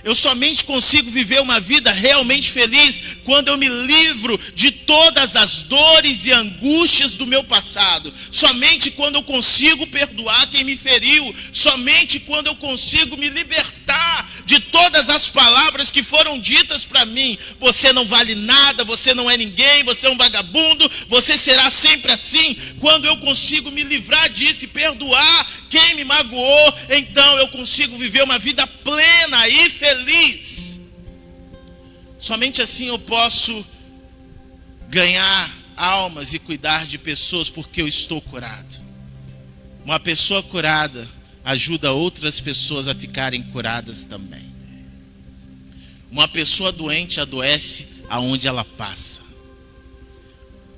Eu somente consigo viver uma vida realmente feliz quando eu me livro de todas as dores e angústias do meu passado. Somente quando eu consigo perdoar quem me feriu. Somente quando eu consigo me libertar de todas as palavras que foram ditas para mim. Você não vale nada, você não é ninguém, você é um vagabundo, você será sempre assim. Quando eu consigo me livrar disso e perdoar quem me magoou, então eu consigo viver uma vida plena e feliz. Somente assim eu posso ganhar almas e cuidar de pessoas, porque eu estou curado. Uma pessoa curada ajuda outras pessoas a ficarem curadas também. Uma pessoa doente adoece aonde ela passa.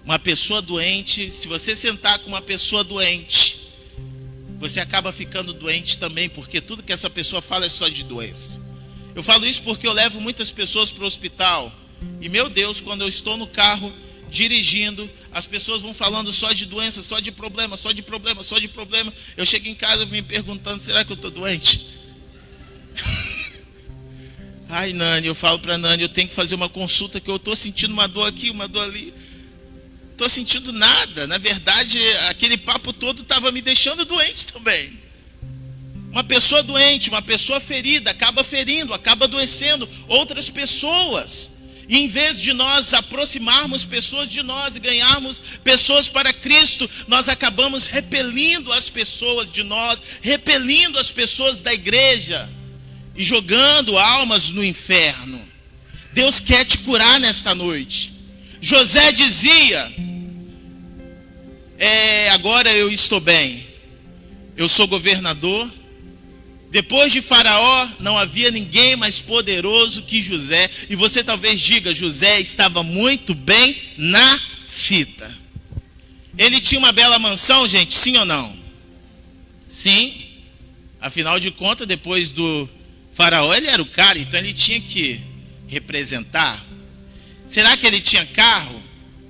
Uma pessoa doente, se você sentar com uma pessoa doente, você acaba ficando doente também, porque tudo que essa pessoa fala é só de doença. Eu falo isso porque eu levo muitas pessoas para o hospital. E meu Deus, quando eu estou no carro dirigindo, as pessoas vão falando só de doença, só de problema, só de problema, só de problema. Eu chego em casa me perguntando, será que eu estou doente? Ai, Nani, eu falo para Nani, eu tenho que fazer uma consulta que eu estou sentindo uma dor aqui, uma dor ali. Estou sentindo nada. Na verdade, aquele papo todo estava me deixando doente também. Uma pessoa doente, uma pessoa ferida, acaba ferindo, acaba adoecendo outras pessoas. E em vez de nós aproximarmos pessoas de nós e ganharmos pessoas para Cristo, nós acabamos repelindo as pessoas de nós, repelindo as pessoas da igreja e jogando almas no inferno. Deus quer te curar nesta noite. José dizia, agora eu estou bem, eu sou governador. Depois de Faraó, não havia ninguém mais poderoso que José. E você talvez diga, José estava muito bem na fita. Ele tinha uma bela mansão, gente, sim ou não? Sim. Afinal de contas, depois do Faraó, ele era o cara, então ele tinha que representar. Será que ele tinha carro?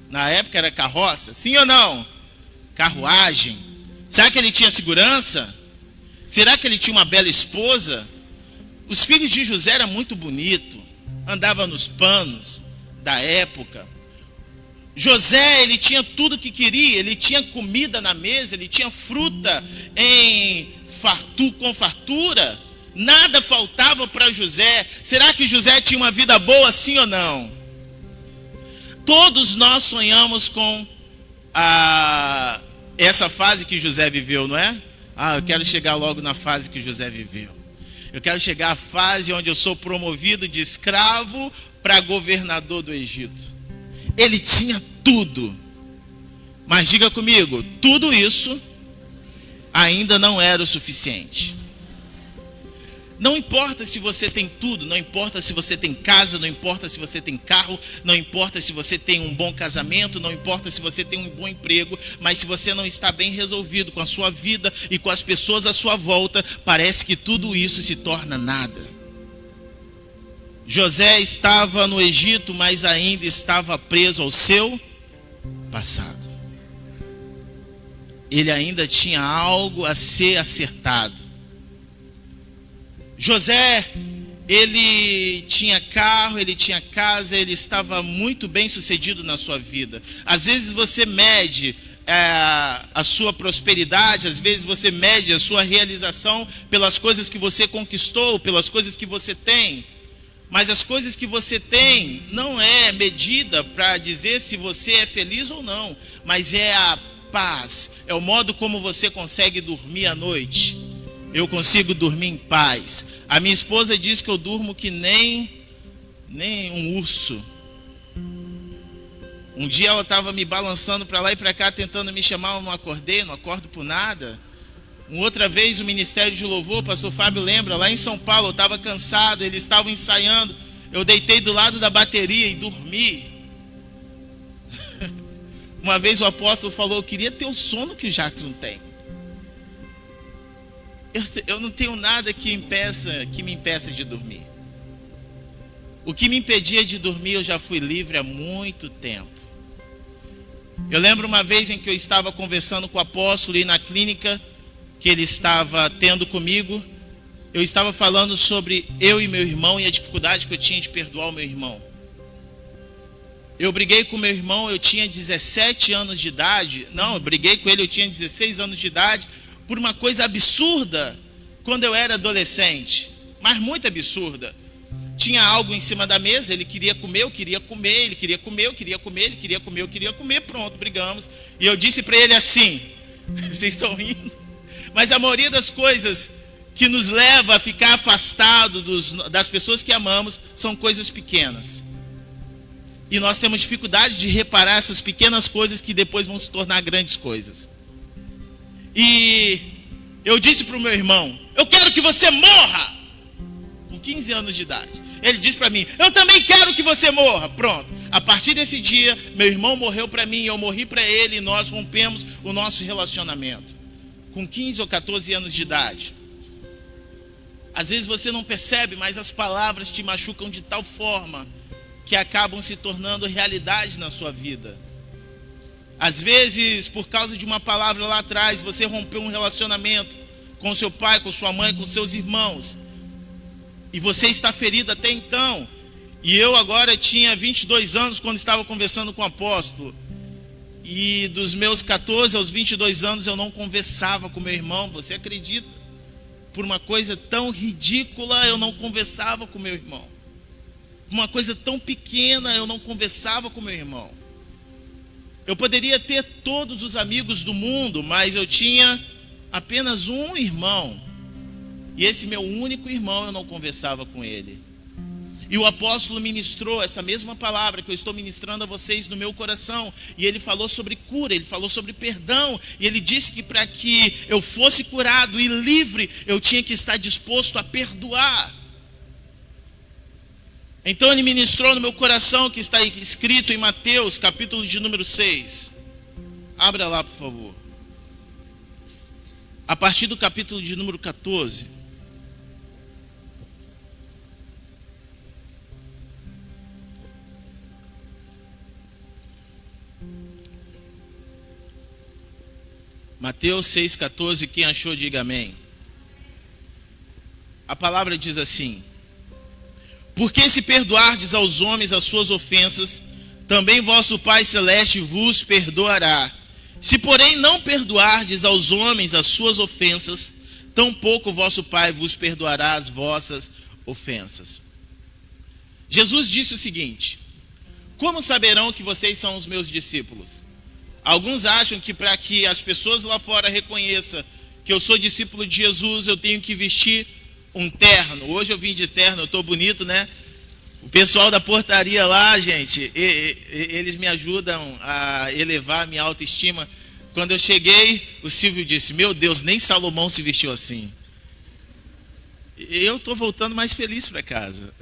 Na época era carroça, sim ou não? Carruagem. Será que ele tinha segurança? Será que ele tinha uma bela esposa? Os filhos de José eram muito bonitos, andavam nos panos da época. José, ele tinha tudo que queria, ele tinha comida na mesa, ele tinha fruta com fartura, nada faltava para José. Será que José tinha uma vida boa, sim ou não? Todos nós sonhamos com essa fase que José viveu, não é? Eu quero chegar logo na fase que José viveu. Eu quero chegar à fase onde eu sou promovido de escravo para governador do Egito. Ele tinha tudo. Mas diga comigo, tudo isso ainda não era o suficiente. Não importa se você tem tudo, não importa se você tem casa, não importa se você tem carro, não importa se você tem um bom casamento, não importa se você tem um bom emprego, mas se você não está bem resolvido com a sua vida e com as pessoas à sua volta, parece que tudo isso se torna nada. José estava no Egito, mas ainda estava preso ao seu passado. Ele ainda tinha algo a ser acertado. José, ele tinha carro, ele tinha casa, ele estava muito bem sucedido na sua vida. Às vezes você mede a sua prosperidade, às vezes você mede a sua realização pelas coisas que você conquistou, pelas coisas que você tem. Mas as coisas que você tem não é medida para dizer se você é feliz ou não, mas é a paz, é o modo como você consegue dormir à noite. Eu consigo dormir em paz. A minha esposa diz que eu durmo que nem um urso. Um dia ela estava me balançando para lá e para cá, tentando me chamar, eu não acordei, não acordo por nada. Uma outra vez o Ministério de Louvor, o pastor Fábio lembra, lá em São Paulo, eu estava cansado, eles estavam ensaiando, eu deitei do lado da bateria e dormi. Uma vez o apóstolo falou, eu queria ter o sono que o Jackson tem. Eu não tenho nada que me impeça de dormir. O que me impedia de dormir, eu já fui livre há muito tempo. Eu lembro uma vez em que eu estava conversando com o apóstolo e na clínica que ele estava tendo comigo, eu estava falando sobre eu e meu irmão e a dificuldade que eu tinha de perdoar o meu irmão. Eu briguei com meu irmão, eu tinha 17 anos de idade. Não, eu briguei com ele, eu tinha 16 anos de idade, por uma coisa absurda, quando eu era adolescente, mas muito absurda. Tinha algo em cima da mesa, ele queria comer, eu queria comer, ele queria comer, eu queria comer, ele queria comer, eu queria comer, pronto, brigamos. E eu disse para ele assim, vocês estão rindo? Mas a maioria das coisas que nos leva a ficar afastado das pessoas que amamos são coisas pequenas. E nós temos dificuldade de reparar essas pequenas coisas que depois vão se tornar grandes coisas. E eu disse para o meu irmão, eu quero que você morra, com 15 anos de idade. Ele disse para mim, eu também quero que você morra. Pronto, a partir desse dia, meu irmão morreu para mim, eu morri para ele, e nós rompemos o nosso relacionamento, com 15 ou 14 anos de idade. Às vezes você não percebe, mas as palavras te machucam de tal forma, que acabam se tornando realidade na sua vida. Às vezes, por causa de uma palavra lá atrás, você rompeu um relacionamento com seu pai, com sua mãe, com seus irmãos. E você está ferido até então. E eu agora tinha 22 anos quando estava conversando com o apóstolo. E dos meus 14 aos 22 anos eu não conversava com meu irmão. Você acredita? Por uma coisa tão ridícula eu não conversava com meu irmão. Uma coisa tão pequena eu não conversava com meu irmão. Eu poderia ter todos os amigos do mundo, mas eu tinha apenas um irmão. E esse meu único irmão, eu não conversava com ele. E o apóstolo ministrou essa mesma palavra que eu estou ministrando a vocês no meu coração. E ele falou sobre cura, ele falou sobre perdão. E ele disse que para que eu fosse curado e livre, eu tinha que estar disposto a perdoar. Então ele ministrou no meu coração, que está escrito em Mateus, capítulo de número 6. Abra lá, por favor. A partir do capítulo de número 14. Mateus 6,14, quem achou, diga amém. A palavra diz assim: porque se perdoardes aos homens as suas ofensas, também vosso Pai Celeste vos perdoará. Se, porém, não perdoardes aos homens as suas ofensas, tampouco vosso Pai vos perdoará as vossas ofensas. Jesus disse o seguinte: como saberão que vocês são os meus discípulos? Alguns acham que para que as pessoas lá fora reconheçam que eu sou discípulo de Jesus, eu tenho que vestir um terno. Hoje eu vim de terno, eu estou bonito, né? O pessoal da portaria lá, gente, eles me ajudam a elevar a minha autoestima. Quando eu cheguei, o Silvio disse: meu Deus, nem Salomão se vestiu assim. Eu estou voltando mais feliz para casa.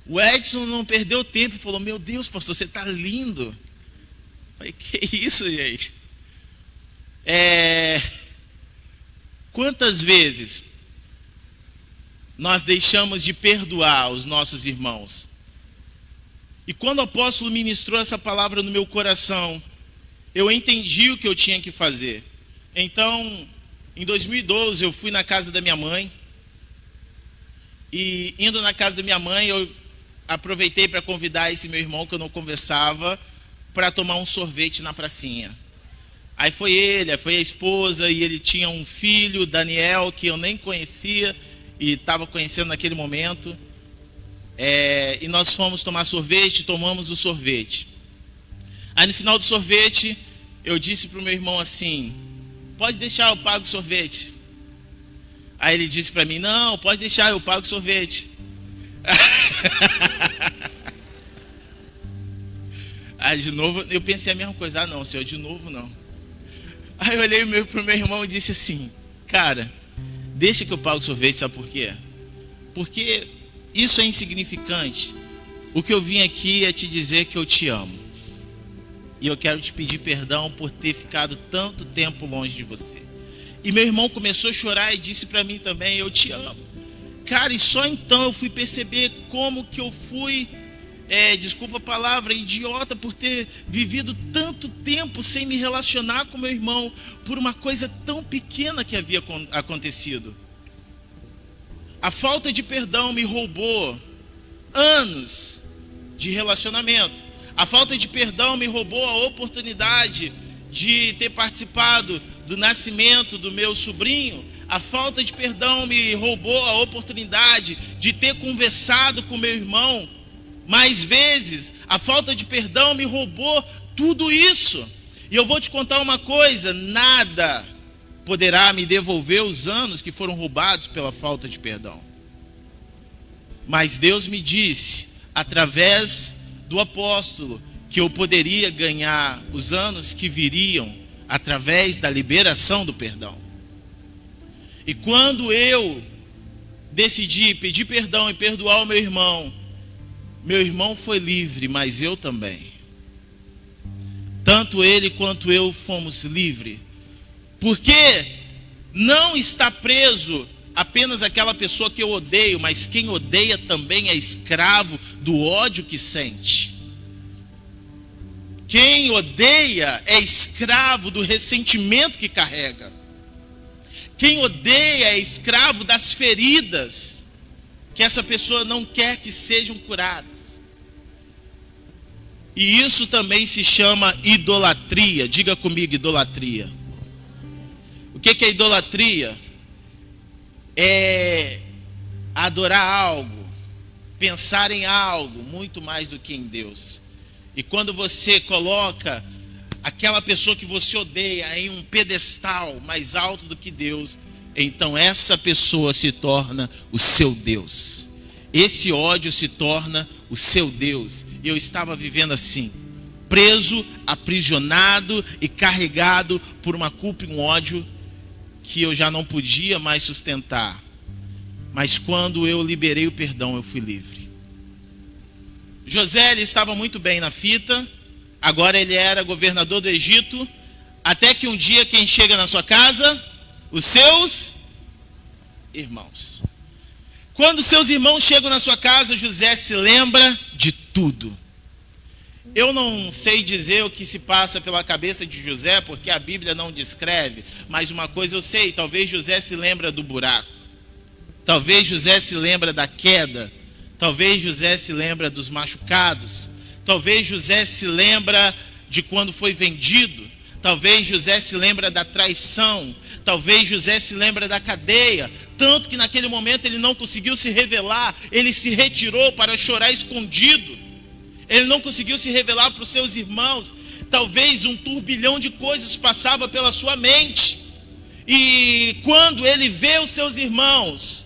O Edson não perdeu tempo e falou: meu Deus, pastor, você está lindo. Eu falei: que isso, gente? Quantas vezes nós deixamos de perdoar os nossos irmãos? E quando o apóstolo ministrou essa palavra no meu coração, eu entendi o que eu tinha que fazer. Então, em 2012, eu fui na casa da minha mãe. E indo na casa da minha mãe, eu aproveitei para convidar esse meu irmão que eu não conversava para tomar um sorvete na pracinha. Aí foi ele, aí foi a esposa, e ele tinha um filho, Daniel, que eu nem conhecia e estava conhecendo naquele momento. E nós fomos tomar sorvete, tomamos o sorvete. Aí no final do sorvete, eu disse para o meu irmão assim: pode deixar, eu pago o sorvete. Aí ele disse para mim: não, pode deixar, eu pago o sorvete. Aí de novo, eu pensei a mesma coisa: ah não, senhor, de novo não. Aí eu olhei para o meu irmão e disse assim: cara, deixa que eu pago o sorvete, sabe por quê? Porque isso é insignificante. O que eu vim aqui é te dizer que eu te amo. E eu quero te pedir perdão por ter ficado tanto tempo longe de você. E meu irmão começou a chorar e disse para mim também: eu te amo. Cara, e só então eu fui perceber como que eu fui, desculpa a palavra, idiota por ter vivido tanto tempo sem me relacionar com meu irmão por uma coisa tão pequena que havia acontecido. A falta de perdão me roubou anos de relacionamento. A falta de perdão me roubou a oportunidade de ter participado do nascimento do meu sobrinho. A falta de perdão me roubou a oportunidade de ter conversado com meu irmão mais vezes. A falta de perdão me roubou tudo isso. E eu vou te contar uma coisa: nada poderá me devolver os anos que foram roubados pela falta de perdão. Mas Deus me disse, através do apóstolo, que eu poderia ganhar os anos que viriam através da liberação do perdão. E quando eu decidi pedir perdão e perdoar o meu irmão foi livre, mas eu também. Tanto ele quanto eu fomos livres. Porque não está preso apenas aquela pessoa que eu odeio, mas quem odeia também é escravo do ódio que sente. Quem odeia é escravo do ressentimento que carrega. Quem odeia é escravo das feridas que essa pessoa não quer que sejam curadas. E isso também se chama idolatria. Diga comigo, idolatria. O que é idolatria? É adorar algo, pensar em algo muito mais do que em Deus. E quando você coloca aquela pessoa que você odeia em um pedestal mais alto do que Deus, então essa pessoa se torna o seu Deus. Esse ódio se torna o seu Deus. E eu estava vivendo assim, preso, aprisionado e carregado por uma culpa e um ódio que eu já não podia mais sustentar. Mas quando eu liberei o perdão, eu fui livre. José, ele estava muito bem na fita. Agora ele era governador do Egito. Até que um dia, quem chega na sua casa? Os seus irmãos. Quando seus irmãos chegam na sua casa, José se lembra de tudo. Eu não sei dizer o que se passa pela cabeça de José, porque a Bíblia não descreve. Mas uma coisa eu sei, talvez José se lembra do buraco. Talvez José se lembra da queda. Talvez José se lembra dos machucados. Talvez José se lembra de quando foi vendido. Talvez José se lembra da traição. Talvez José se lembra da cadeia. Tanto que naquele momento ele não conseguiu se revelar. Ele se retirou para chorar escondido. Ele não conseguiu se revelar para os seus irmãos. Talvez um turbilhão de coisas passava pela sua mente. E quando ele vê os seus irmãos,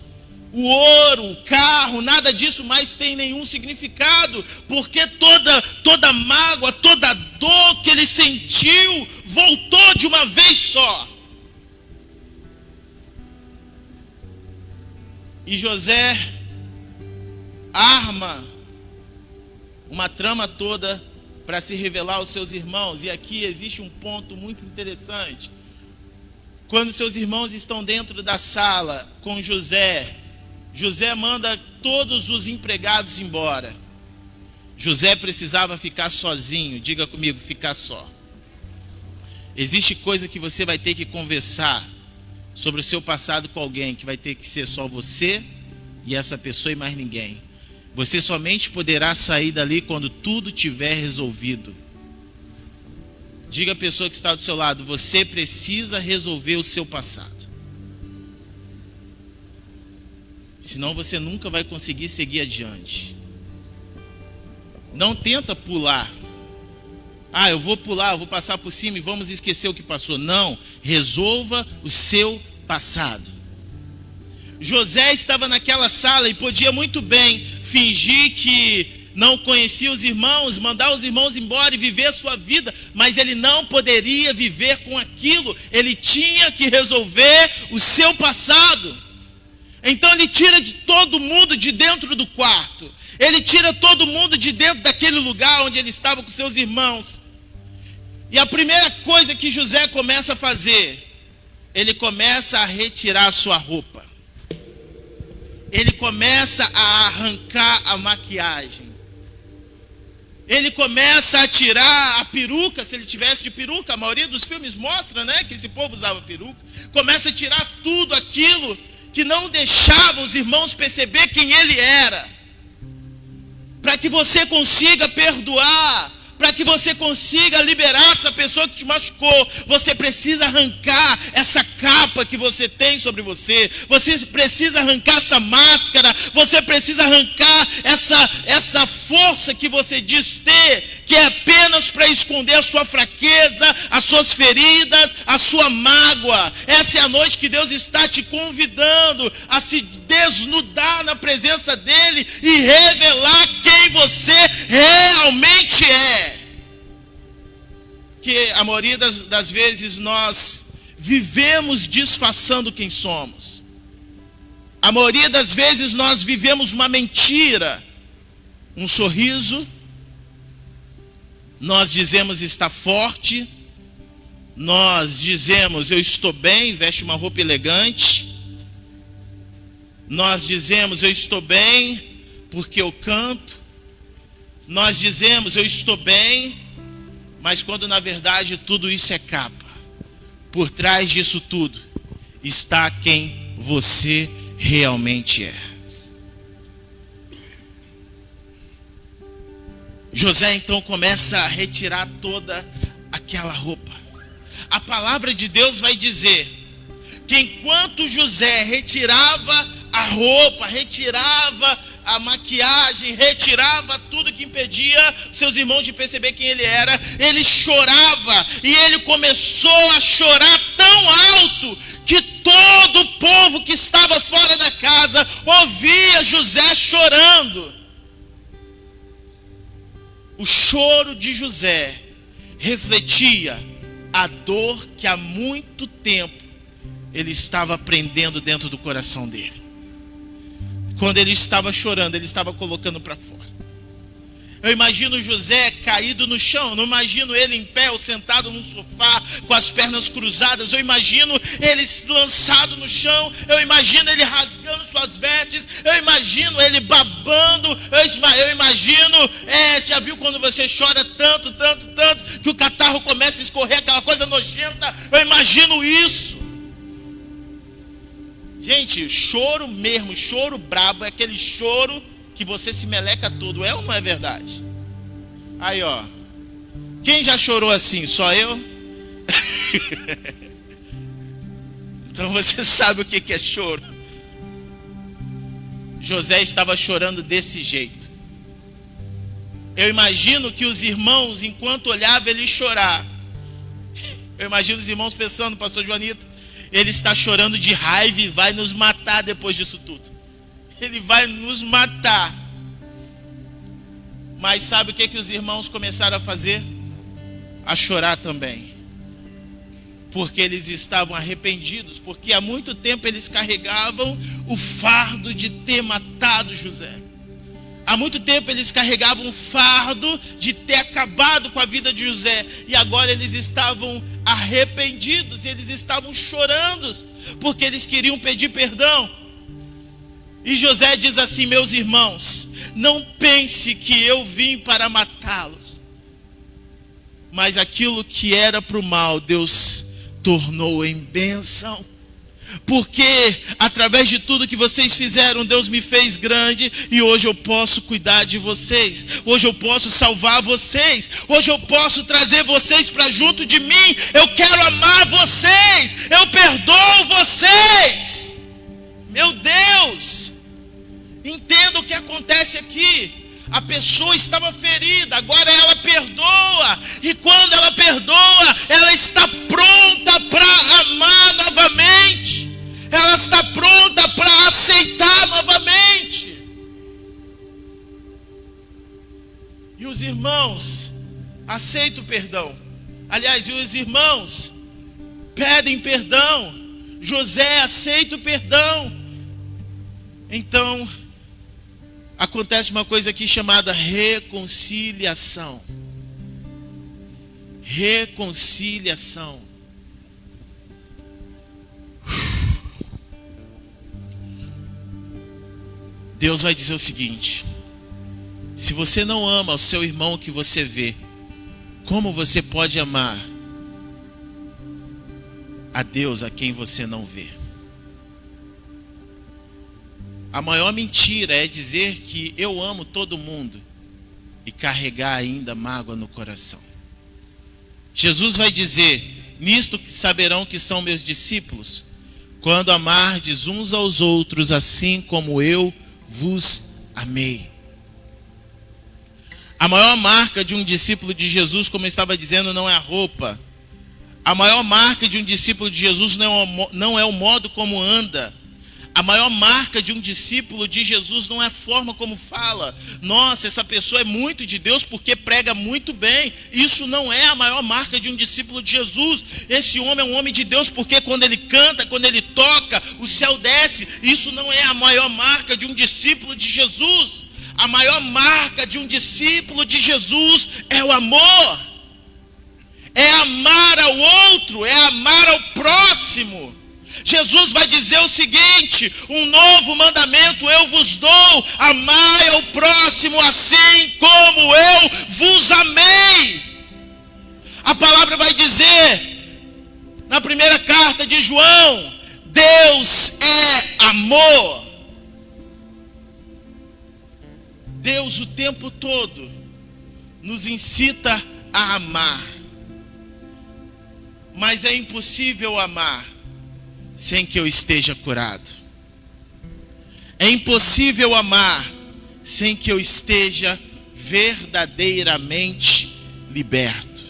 o ouro, o carro, nada disso mais tem nenhum significado, porque toda mágoa, toda dor que ele sentiu, voltou de uma vez só. E José arma uma trama toda para se revelar aos seus irmãos. E aqui existe um ponto muito interessante. Quando seus irmãos estão dentro da sala com José, José manda todos os empregados embora. José precisava ficar sozinho. Diga comigo, ficar só. Existe coisa que você vai ter que conversar sobre o seu passado com alguém, que vai ter que ser só você e essa pessoa e mais ninguém. Você somente poderá sair dali quando tudo tiver resolvido. Diga à pessoa que está do seu lado, você precisa resolver o seu passado. Senão você nunca vai conseguir seguir adiante. Não tenta pular. Eu vou pular, eu vou passar por cima e vamos esquecer o que passou. Não, resolva o seu passado. José estava naquela sala e podia muito bem fingir que não conhecia os irmãos, mandar os irmãos embora e viver a sua vida, mas ele não poderia viver com aquilo. Ele tinha que resolver o seu passado. Então ele tira de todo mundo de dentro do quarto. Ele tira todo mundo de dentro daquele lugar onde ele estava com seus irmãos. E a primeira coisa que José começa a fazer, ele começa a retirar a sua roupa. Ele começa a arrancar a maquiagem. Ele começa a tirar a peruca, se ele tivesse de peruca. A maioria dos filmes mostra, né, que esse povo usava peruca. Começa a tirar tudo aquilo que não deixava os irmãos perceber quem ele era. Para que você consiga perdoar, para que você consiga liberar essa pessoa que te machucou, você precisa arrancar essa capa que você tem sobre você. Você precisa arrancar essa máscara. Você precisa arrancar essa força que você diz ter, que é apenas para esconder a sua fraqueza, as suas feridas, a sua mágoa. Essa é a noite que Deus está te convidando a se desnudar na presença dele e revelar quem você realmente é. Que a maioria das vezes nós vivemos disfarçando quem somos. A maioria das vezes nós vivemos uma mentira. Um sorriso. Nós dizemos estar forte. Nós dizemos eu estou bem, veste uma roupa elegante. Nós dizemos eu estou bem porque eu canto. Nós dizemos eu estou bem, mas quando na verdade tudo isso é capa. Por trás disso tudo está quem você realmente é. José então começa a retirar toda aquela roupa. A palavra de Deus vai dizer que enquanto José retirava a roupa, retirava a maquiagem, retirava tudo que impedia seus irmãos de perceber quem ele era, ele chorava, e ele começou a chorar tão alto que todo o povo que estava fora da casa ouvia José chorando. O choro de José refletia a dor que há muito tempo ele estava prendendo dentro do coração dele. Quando ele estava chorando, ele estava colocando para fora. Eu imagino José caído no chão. Eu não imagino ele em pé ou sentado num sofá com as pernas cruzadas. Eu imagino ele lançado no chão. Eu imagino ele rasgando suas vestes. Eu imagino ele babando. Eu imagino, você já viu quando você chora tanto, que o catarro começa a escorrer, aquela coisa nojenta? Eu imagino isso. Gente, choro mesmo, choro brabo, é aquele choro que você se meleca todo. É ou não é verdade? Aí, ó. Quem já chorou assim? Só eu? Então você sabe o que é choro. José estava chorando desse jeito. Eu imagino que os irmãos, enquanto olhavam ele chorar, eu imagino os irmãos pensando, pastor Joanito, ele está chorando de raiva e vai nos matar depois disso tudo. Ele vai nos matar. Mas sabe o que os irmãos começaram a fazer? A chorar também. Porque eles estavam arrependidos, porque há muito tempo eles carregavam o fardo de ter matado José. Há muito tempo eles carregavam o fardo de ter acabado com a vida de José. E agora eles estavam arrependidos, eles estavam chorando, porque eles queriam pedir perdão. E José diz assim: meus irmãos, não pense que eu vim para matá-los, mas aquilo que era para o mal, Deus tornou em bênção. Porque através de tudo que vocês fizeram, Deus me fez grande. E hoje eu posso cuidar de vocês. Hoje eu posso salvar vocês. Hoje eu posso trazer vocês para junto de mim. Eu quero amar vocês. Eu perdoo vocês. Meu Deus, entenda o que acontece aqui. A pessoa estava ferida, agora ela perdoa. E quando ela perdoa, ela está pronta para amar novamente. Ela está pronta para aceitar novamente. E os irmãos aceitam o perdão. Aliás, e os irmãos pedem perdão. José aceita o perdão. Então acontece uma coisa aqui chamada reconciliação. Reconciliação. Deus vai dizer o seguinte: se você não ama o seu irmão que você vê, como você pode amar a Deus a quem você não vê? A maior mentira é dizer que eu amo todo mundo e carregar ainda mágoa no coração. Jesus vai dizer: nisto que saberão que são meus discípulos, quando amardes uns aos outros assim como eu vos amei. A maior marca de um discípulo de Jesus, como eu estava dizendo, não é a roupa. A maior marca de um discípulo de Jesus não é o modo como anda. A maior marca de um discípulo de Jesus não é a forma como fala. Nossa, essa pessoa é muito de Deus porque prega muito bem. Isso não é a maior marca de um discípulo de Jesus. Esse homem é um homem de Deus porque quando ele canta, quando ele toca, o céu desce. Isso não é a maior marca de um discípulo de Jesus. A maior marca de um discípulo de Jesus é o amor. É amar ao outro, é amar ao próximo. Jesus vai dizer o seguinte: um novo mandamento eu vos dou, amai ao próximo assim como eu vos amei. A palavra vai dizer, na primeira carta de João, Deus é amor. Deus o tempo todo nos incita a amar. Mas é impossível amar sem que eu esteja curado. É impossível amar sem que eu esteja verdadeiramente liberto.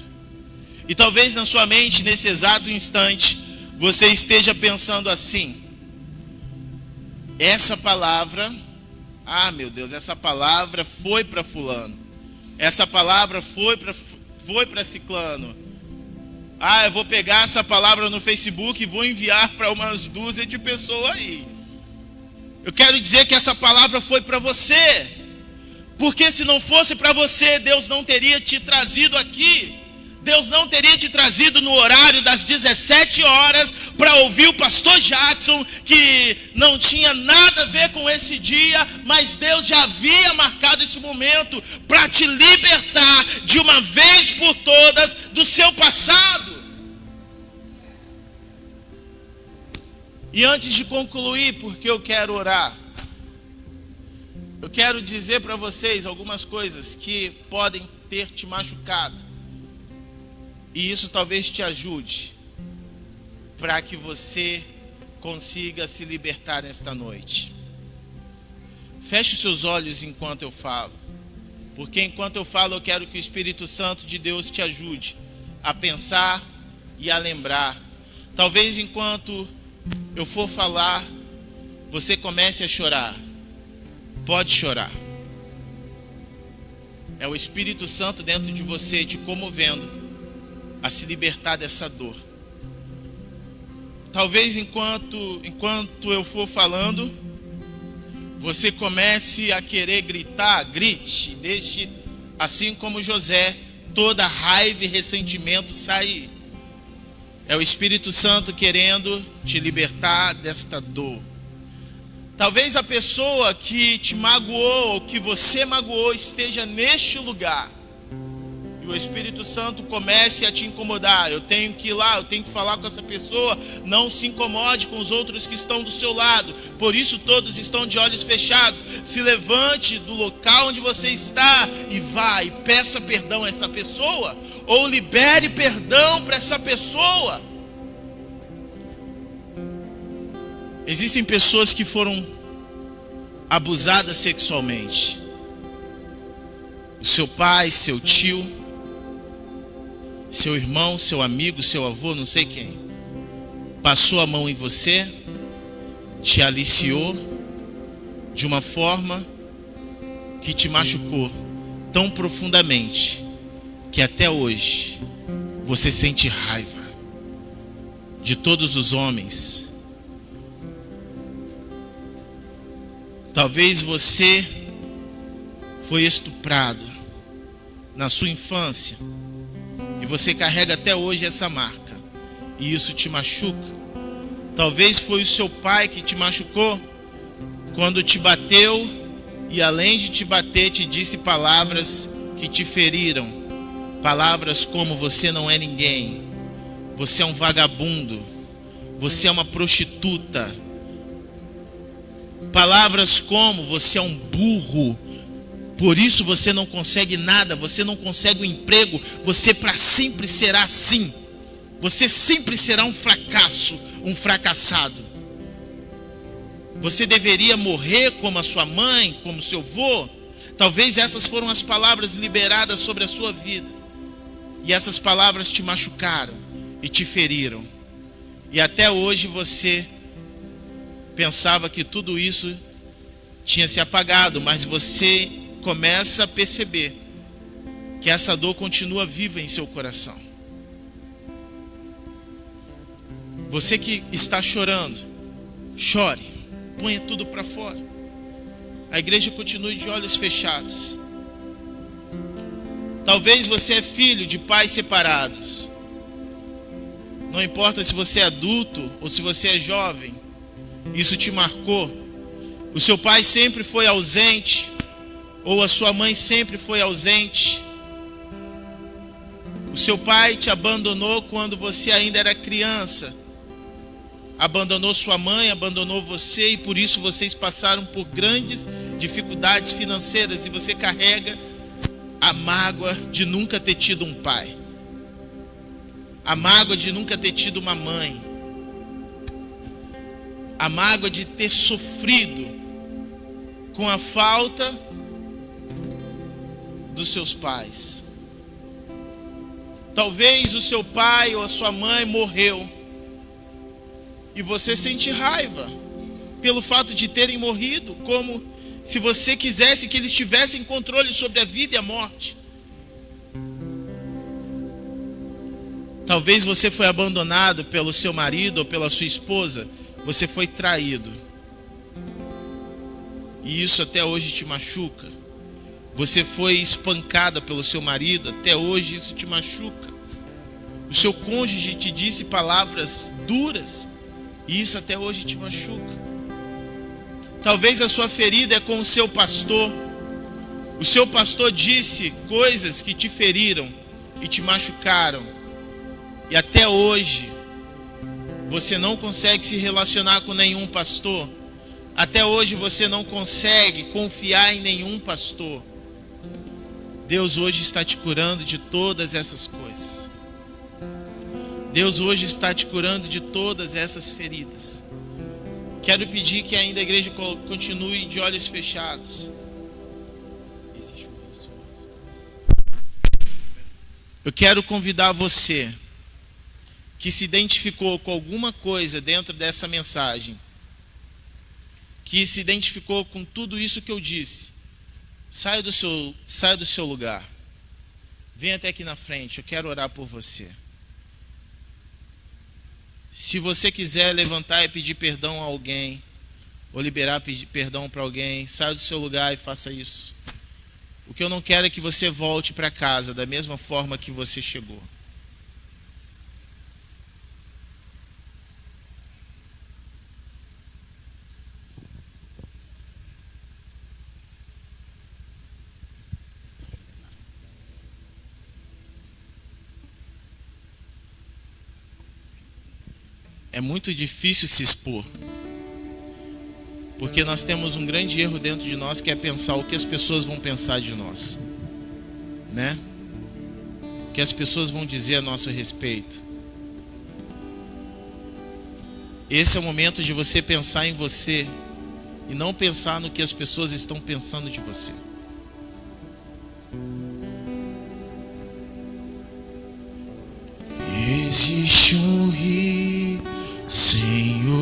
E talvez na sua mente, nesse exato instante, você esteja pensando assim: essa palavra, meu Deus, essa palavra foi para fulano. Essa palavra foi para ciclano. Eu vou pegar essa palavra no Facebook e vou enviar para umas dúzias de pessoas aí. Eu quero dizer que essa palavra foi para você. Porque se não fosse para você, Deus não teria te trazido aqui. Deus não teria te trazido no horário das 17 horas para ouvir o pastor Jackson, que não tinha nada a ver com esse dia, mas Deus já havia marcado esse momento para te libertar de uma vez por todas do seu passado. E antes de concluir, porque eu quero orar, eu quero dizer para vocês algumas coisas que podem ter te machucado. E isso talvez te ajude para que você consiga se libertar nesta noite. Feche os seus olhos enquanto eu falo, porque enquanto eu falo eu quero que o Espírito Santo de Deus te ajude a pensar e a lembrar. Talvez enquanto eu for falar, você comece a chorar. Pode chorar. É o Espírito Santo dentro de você te comovendo a se libertar dessa dor. Talvez enquanto eu for falando, você comece a querer gritar, grite, deixe, assim como José, toda raiva e ressentimento sair. É o Espírito Santo querendo te libertar desta dor. Talvez a pessoa que te magoou, ou que você magoou, esteja neste lugar. E o Espírito Santo comece a te incomodar. Eu tenho que ir lá, eu tenho que falar com essa pessoa. Não se incomode com os outros que estão do seu lado. Por isso todos estão de olhos fechados. Se levante do local onde você está e vá e peça perdão a essa pessoa. Ou libere perdão para essa pessoa. Existem pessoas que foram abusadas sexualmente. O seu pai, seu tio, seu irmão, seu amigo, seu avô, não sei quem, passou a mão em você, te aliciou de uma forma que te machucou tão profundamente que até hoje você sente raiva de todos os homens. Talvez você foi estuprado na sua infância e você carrega até hoje essa marca e isso te machuca. Talvez foi o seu pai que te machucou quando te bateu e além de te bater te disse palavras que te feriram. Palavras como você não é ninguém, você é um vagabundo, você é uma prostituta. Palavras como você é um burro, por isso você não consegue nada, você não consegue um emprego, você para sempre será assim, você sempre será um fracasso, um fracassado. Você deveria morrer como a sua mãe, como seu avô. Talvez essas foram as palavras liberadas sobre a sua vida. E essas palavras te machucaram e te feriram. E até hoje você pensava que tudo isso tinha se apagado, mas você começa a perceber que essa dor continua viva em seu coração. Você que está chorando, chore, ponha tudo para fora. A igreja continue de olhos fechados. Talvez você é filho de pais separados. Não importa se você é adulto ou se você é jovem. Isso te marcou. O seu pai sempre foi ausente, ou a sua mãe sempre foi ausente. O seu pai te abandonou quando você ainda era criança. Abandonou sua mãe, abandonou você, e por isso vocês passaram por grandes dificuldades financeiras, e você carrega a mágoa de nunca ter tido um pai, a mágoa de nunca ter tido uma mãe, a mágoa de ter sofrido com a falta dos seus pais. Talvez o seu pai ou a sua mãe morreu e você sente raiva pelo fato de terem morrido, como se você quisesse que eles tivessem controle sobre a vida e a morte. Talvez você foi abandonado pelo seu marido ou pela sua esposa. Você foi traído. E isso até hoje te machuca. Você foi espancada pelo seu marido. Até hoje isso te machuca. O seu cônjuge te disse palavras duras. E isso até hoje te machuca. Talvez a sua ferida é com o seu pastor. O seu pastor disse coisas que te feriram e te machucaram. E até hoje você não consegue se relacionar com nenhum pastor. Até hoje você não consegue confiar em nenhum pastor. Deus hoje está te curando de todas essas coisas. Deus hoje está te curando de todas essas feridas. Quero pedir que ainda a igreja continue de olhos fechados. Eu quero convidar você que se identificou com alguma coisa dentro dessa mensagem, que se identificou com tudo isso que eu disse, saia do seu lugar. Venha até aqui na frente, eu quero orar por você. Se você quiser levantar e pedir perdão a alguém, ou liberar pedir perdão para alguém, saia do seu lugar e faça isso. O que eu não quero é que você volte para casa da mesma forma que você chegou. É muito difícil se expor. Porque nós temos um grande erro dentro de nós, que é pensar o que as pessoas vão pensar de nós, né? O que as pessoas vão dizer a nosso respeito. Esse é o momento de você pensar em você e não pensar no que as pessoas estão pensando de você. Existe um rio, Senhor,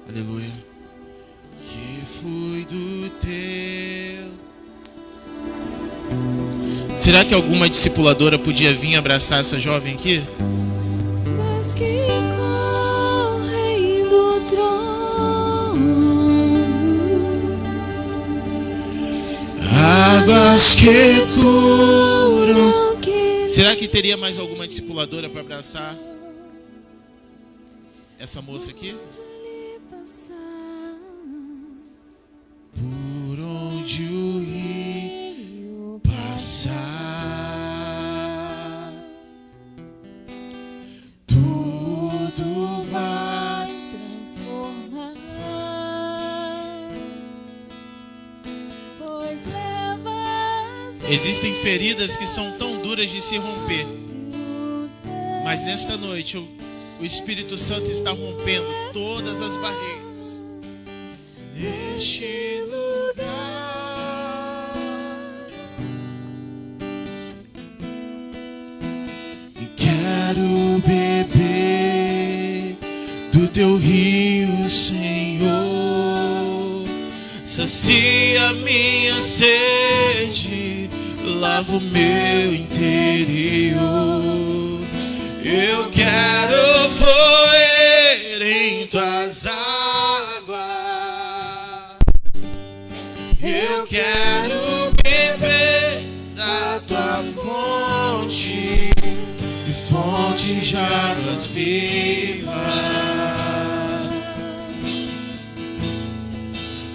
aleluia, que flui do teu. Será que alguma discipuladora podia vir abraçar essa jovem aqui? Mas que correm do trono, Águas que curam. Será que teria mais alguma discipuladora para abraçar essa moça aqui? Por onde o rio passar, tudo vai transformar, pois leva a vida. Existem feridas que são tão duras de se romper, mas nesta noite o Espírito Santo está rompendo todas as barreiras. Neste lugar, e quero beber do teu rio, Senhor. Sacia minha sede, lava o meu interior. Eu quero fluir em tuas águas. Eu quero beber da tua fonte, e fonte de águas vivas.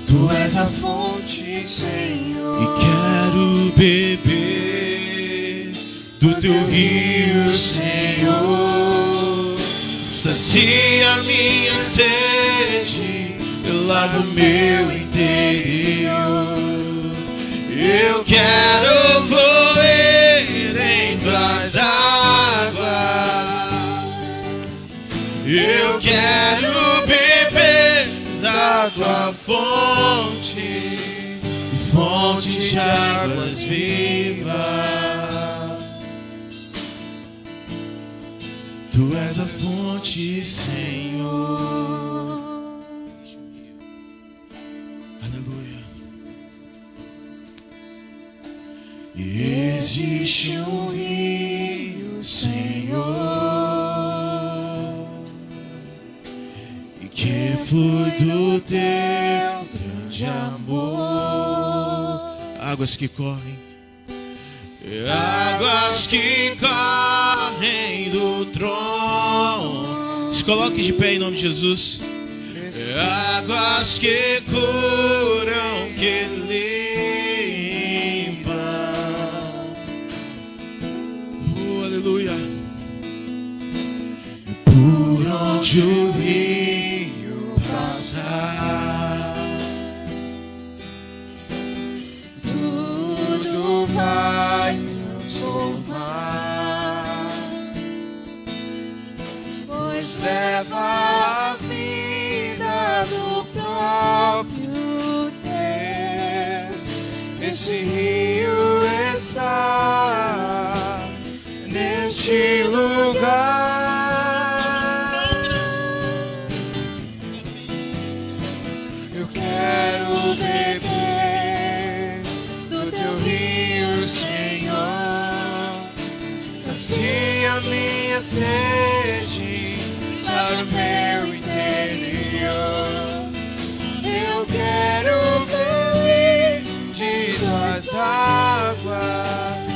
Tu és a fonte, Senhor, e quero beber do teu rio, Senhor. Sacia minha sede, lava o meu interior. Eu quero fluir em tuas águas. Eu quero beber da tua fonte, fonte de águas vivas. Tu és a fonte, Senhor. Aleluia. Existe um rio, Senhor, e que flui do teu grande amor. Águas que correm, águas que correm do trono. Se coloque de pé em nome de Jesus. Águas que curam, que limpam. Aleluia. Por onde o rio passar, transformar, pois leva a vida do próprio Deus. Esse rio está neste lugar. Eu quero beber do teu rio, Senhor. Sacia minha sede para o meu interior. Eu quero beber de tuas águas.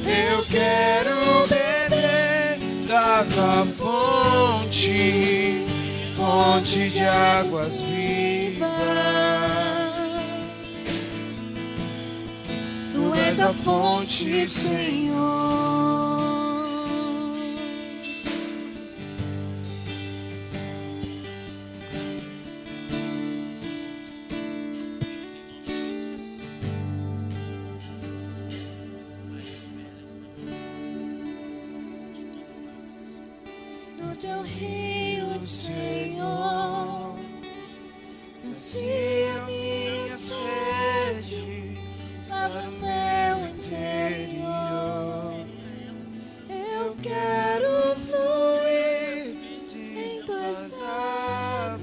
Eu quero beber da tua fonte, fonte de águas vivas. Tu és a fonte, Senhor. No teu rio, Senhor, sacia minha sede para o meu interior. Eu quero fluir em tuas águas.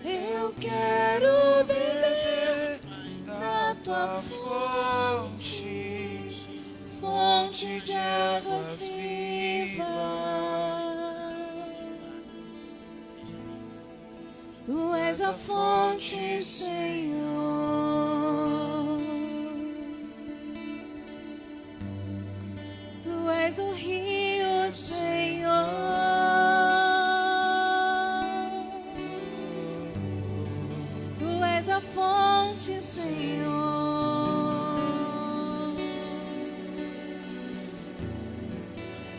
Eu quero beber da tua fonte, fonte de águas vivas. Tu és a fonte, Senhor. Tu és o rio, Senhor. Tu és a fonte, Senhor.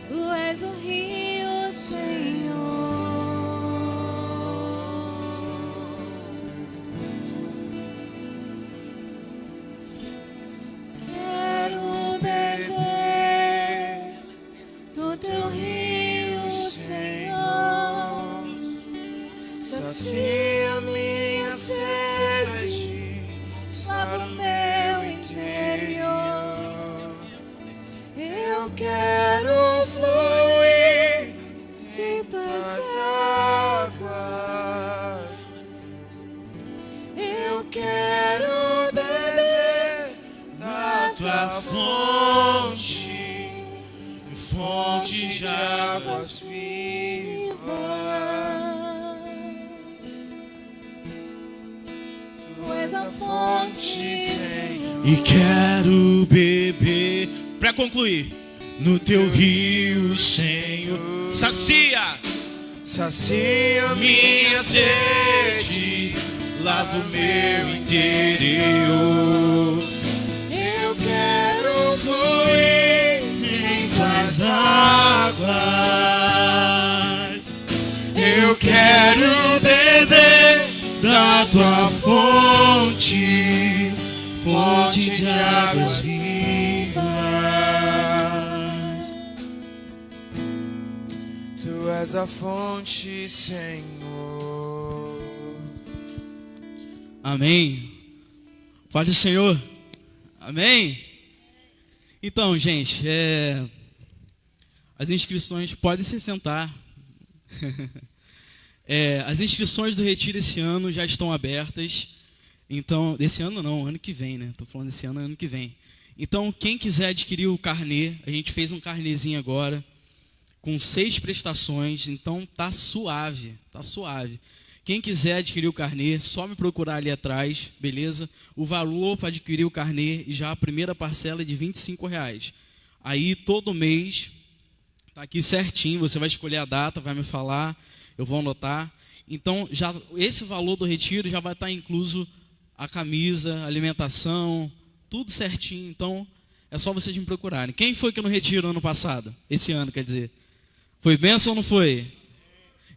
Tu és o rio, Senhor. Quero beber do teu rio, Senhor. Sacia minha sede para o meu interior. Eu quero fluir de tuas águas. Eu quero beber da tua fonte, fonte de águas vivas. Tu és a fonte, Senhor. E quero beber, para concluir, no teu rio, Senhor. Sacia minha sede, lava o meu interior. Eu quero fluir em tuas águas. Eu quero beber da tua fonte, fonte de águas vivas. Tu és a fonte, Senhor. Amém. Paz do Senhor. Amém. Então, gente, as inscrições, podem se sentar. As inscrições do retiro esse ano já estão abertas. Então, desse ano não, ano que vem, né? Estou falando desse ano, ano que vem. Então, quem quiser adquirir o carnê, a gente fez um carnezinho agora, com 6 prestações, então tá suave, tá suave. Quem quiser adquirir o carnê, só me procurar ali atrás, beleza? O valor para adquirir o carnê e já a primeira parcela é de R$25. Aí todo mês, tá aqui certinho, você vai escolher a data, vai me falar, eu vou anotar. Então, já esse valor do retiro já vai estar incluso a camisa, a alimentação, tudo certinho. Então, é só vocês me procurarem. Quem foi que no retiro ano passado? Esse ano, quer dizer. Foi bênção ou não foi?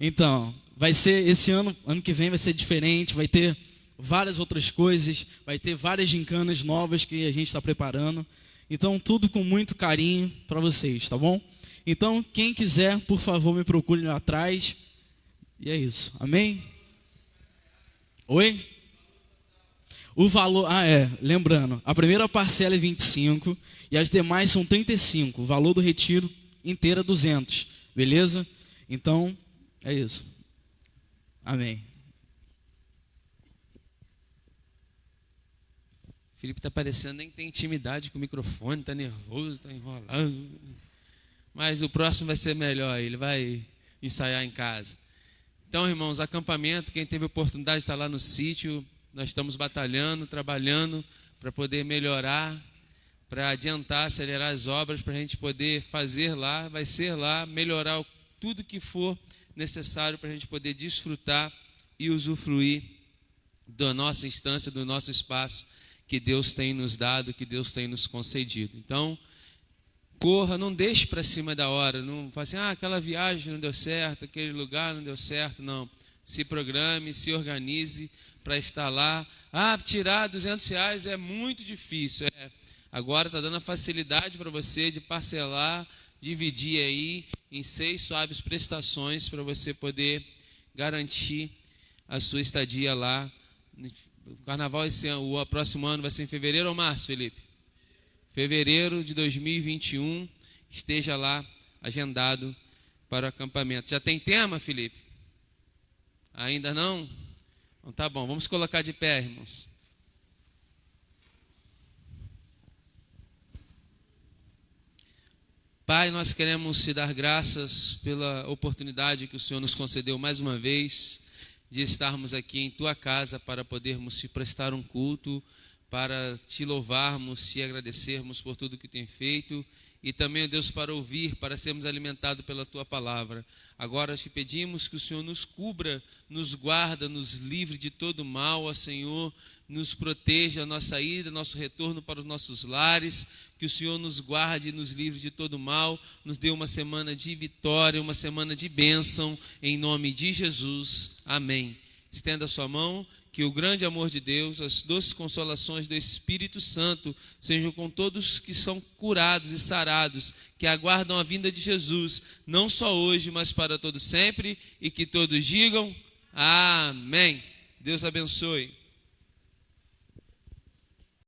Então, vai ser esse ano, ano que vem vai ser diferente, vai ter várias outras coisas, vai ter várias gincanas novas que a gente está preparando. Então, tudo com muito carinho para vocês, tá bom? Então, quem quiser, por favor, me procure lá atrás. E é isso, amém? Oi? O valor, lembrando, a primeira parcela é 25 e as demais são 35. O valor do retiro inteiro é 200, beleza? Então, é isso. Amém. Felipe tá parecendo nem tem intimidade com o microfone, tá nervoso, tá enrolando. Mas o próximo vai ser melhor, ele vai ensaiar em casa. Então, irmãos, acampamento, quem teve oportunidade de estar lá no sítio, nós estamos batalhando, trabalhando para poder melhorar, para adiantar, acelerar as obras, para a gente poder fazer lá, vai ser lá, melhorar tudo que for necessário para a gente poder desfrutar e usufruir da nossa instância, do nosso espaço que Deus tem nos dado, que Deus tem nos concedido. Então, corra, não deixe para cima da hora, não fale assim, aquela viagem não deu certo, aquele lugar não deu certo, não. Se programe, se organize para estar lá. Tirar R$200 é muito difícil. Agora está dando a facilidade para você de parcelar, dividir aí em 6 suaves prestações para você poder garantir a sua estadia lá. O carnaval esse ano, o próximo ano vai ser em fevereiro ou março, Felipe? Fevereiro de 2021, esteja lá agendado para o acampamento. Já tem tema, Felipe? Ainda não? Então tá bom, vamos colocar de pé, irmãos. Pai, nós queremos te dar graças pela oportunidade que o Senhor nos concedeu mais uma vez de estarmos aqui em tua casa para podermos te prestar um culto, para te louvarmos, te agradecermos por tudo que tem feito e também, Deus, para ouvir, para sermos alimentados pela tua palavra. Agora te pedimos que o Senhor nos cubra, nos guarda, nos livre de todo mal, ó Senhor, nos proteja a nossa ida, nosso retorno para os nossos lares, que o Senhor nos guarde e nos livre de todo mal, nos dê uma semana de vitória, uma semana de bênção, em nome de Jesus, amém. Estenda a sua mão, que o grande amor de Deus, as doces consolações do Espírito Santo sejam com todos que são curados e sarados, que aguardam a vinda de Jesus, não só hoje, mas para todo sempre, e que todos digam amém. Deus abençoe.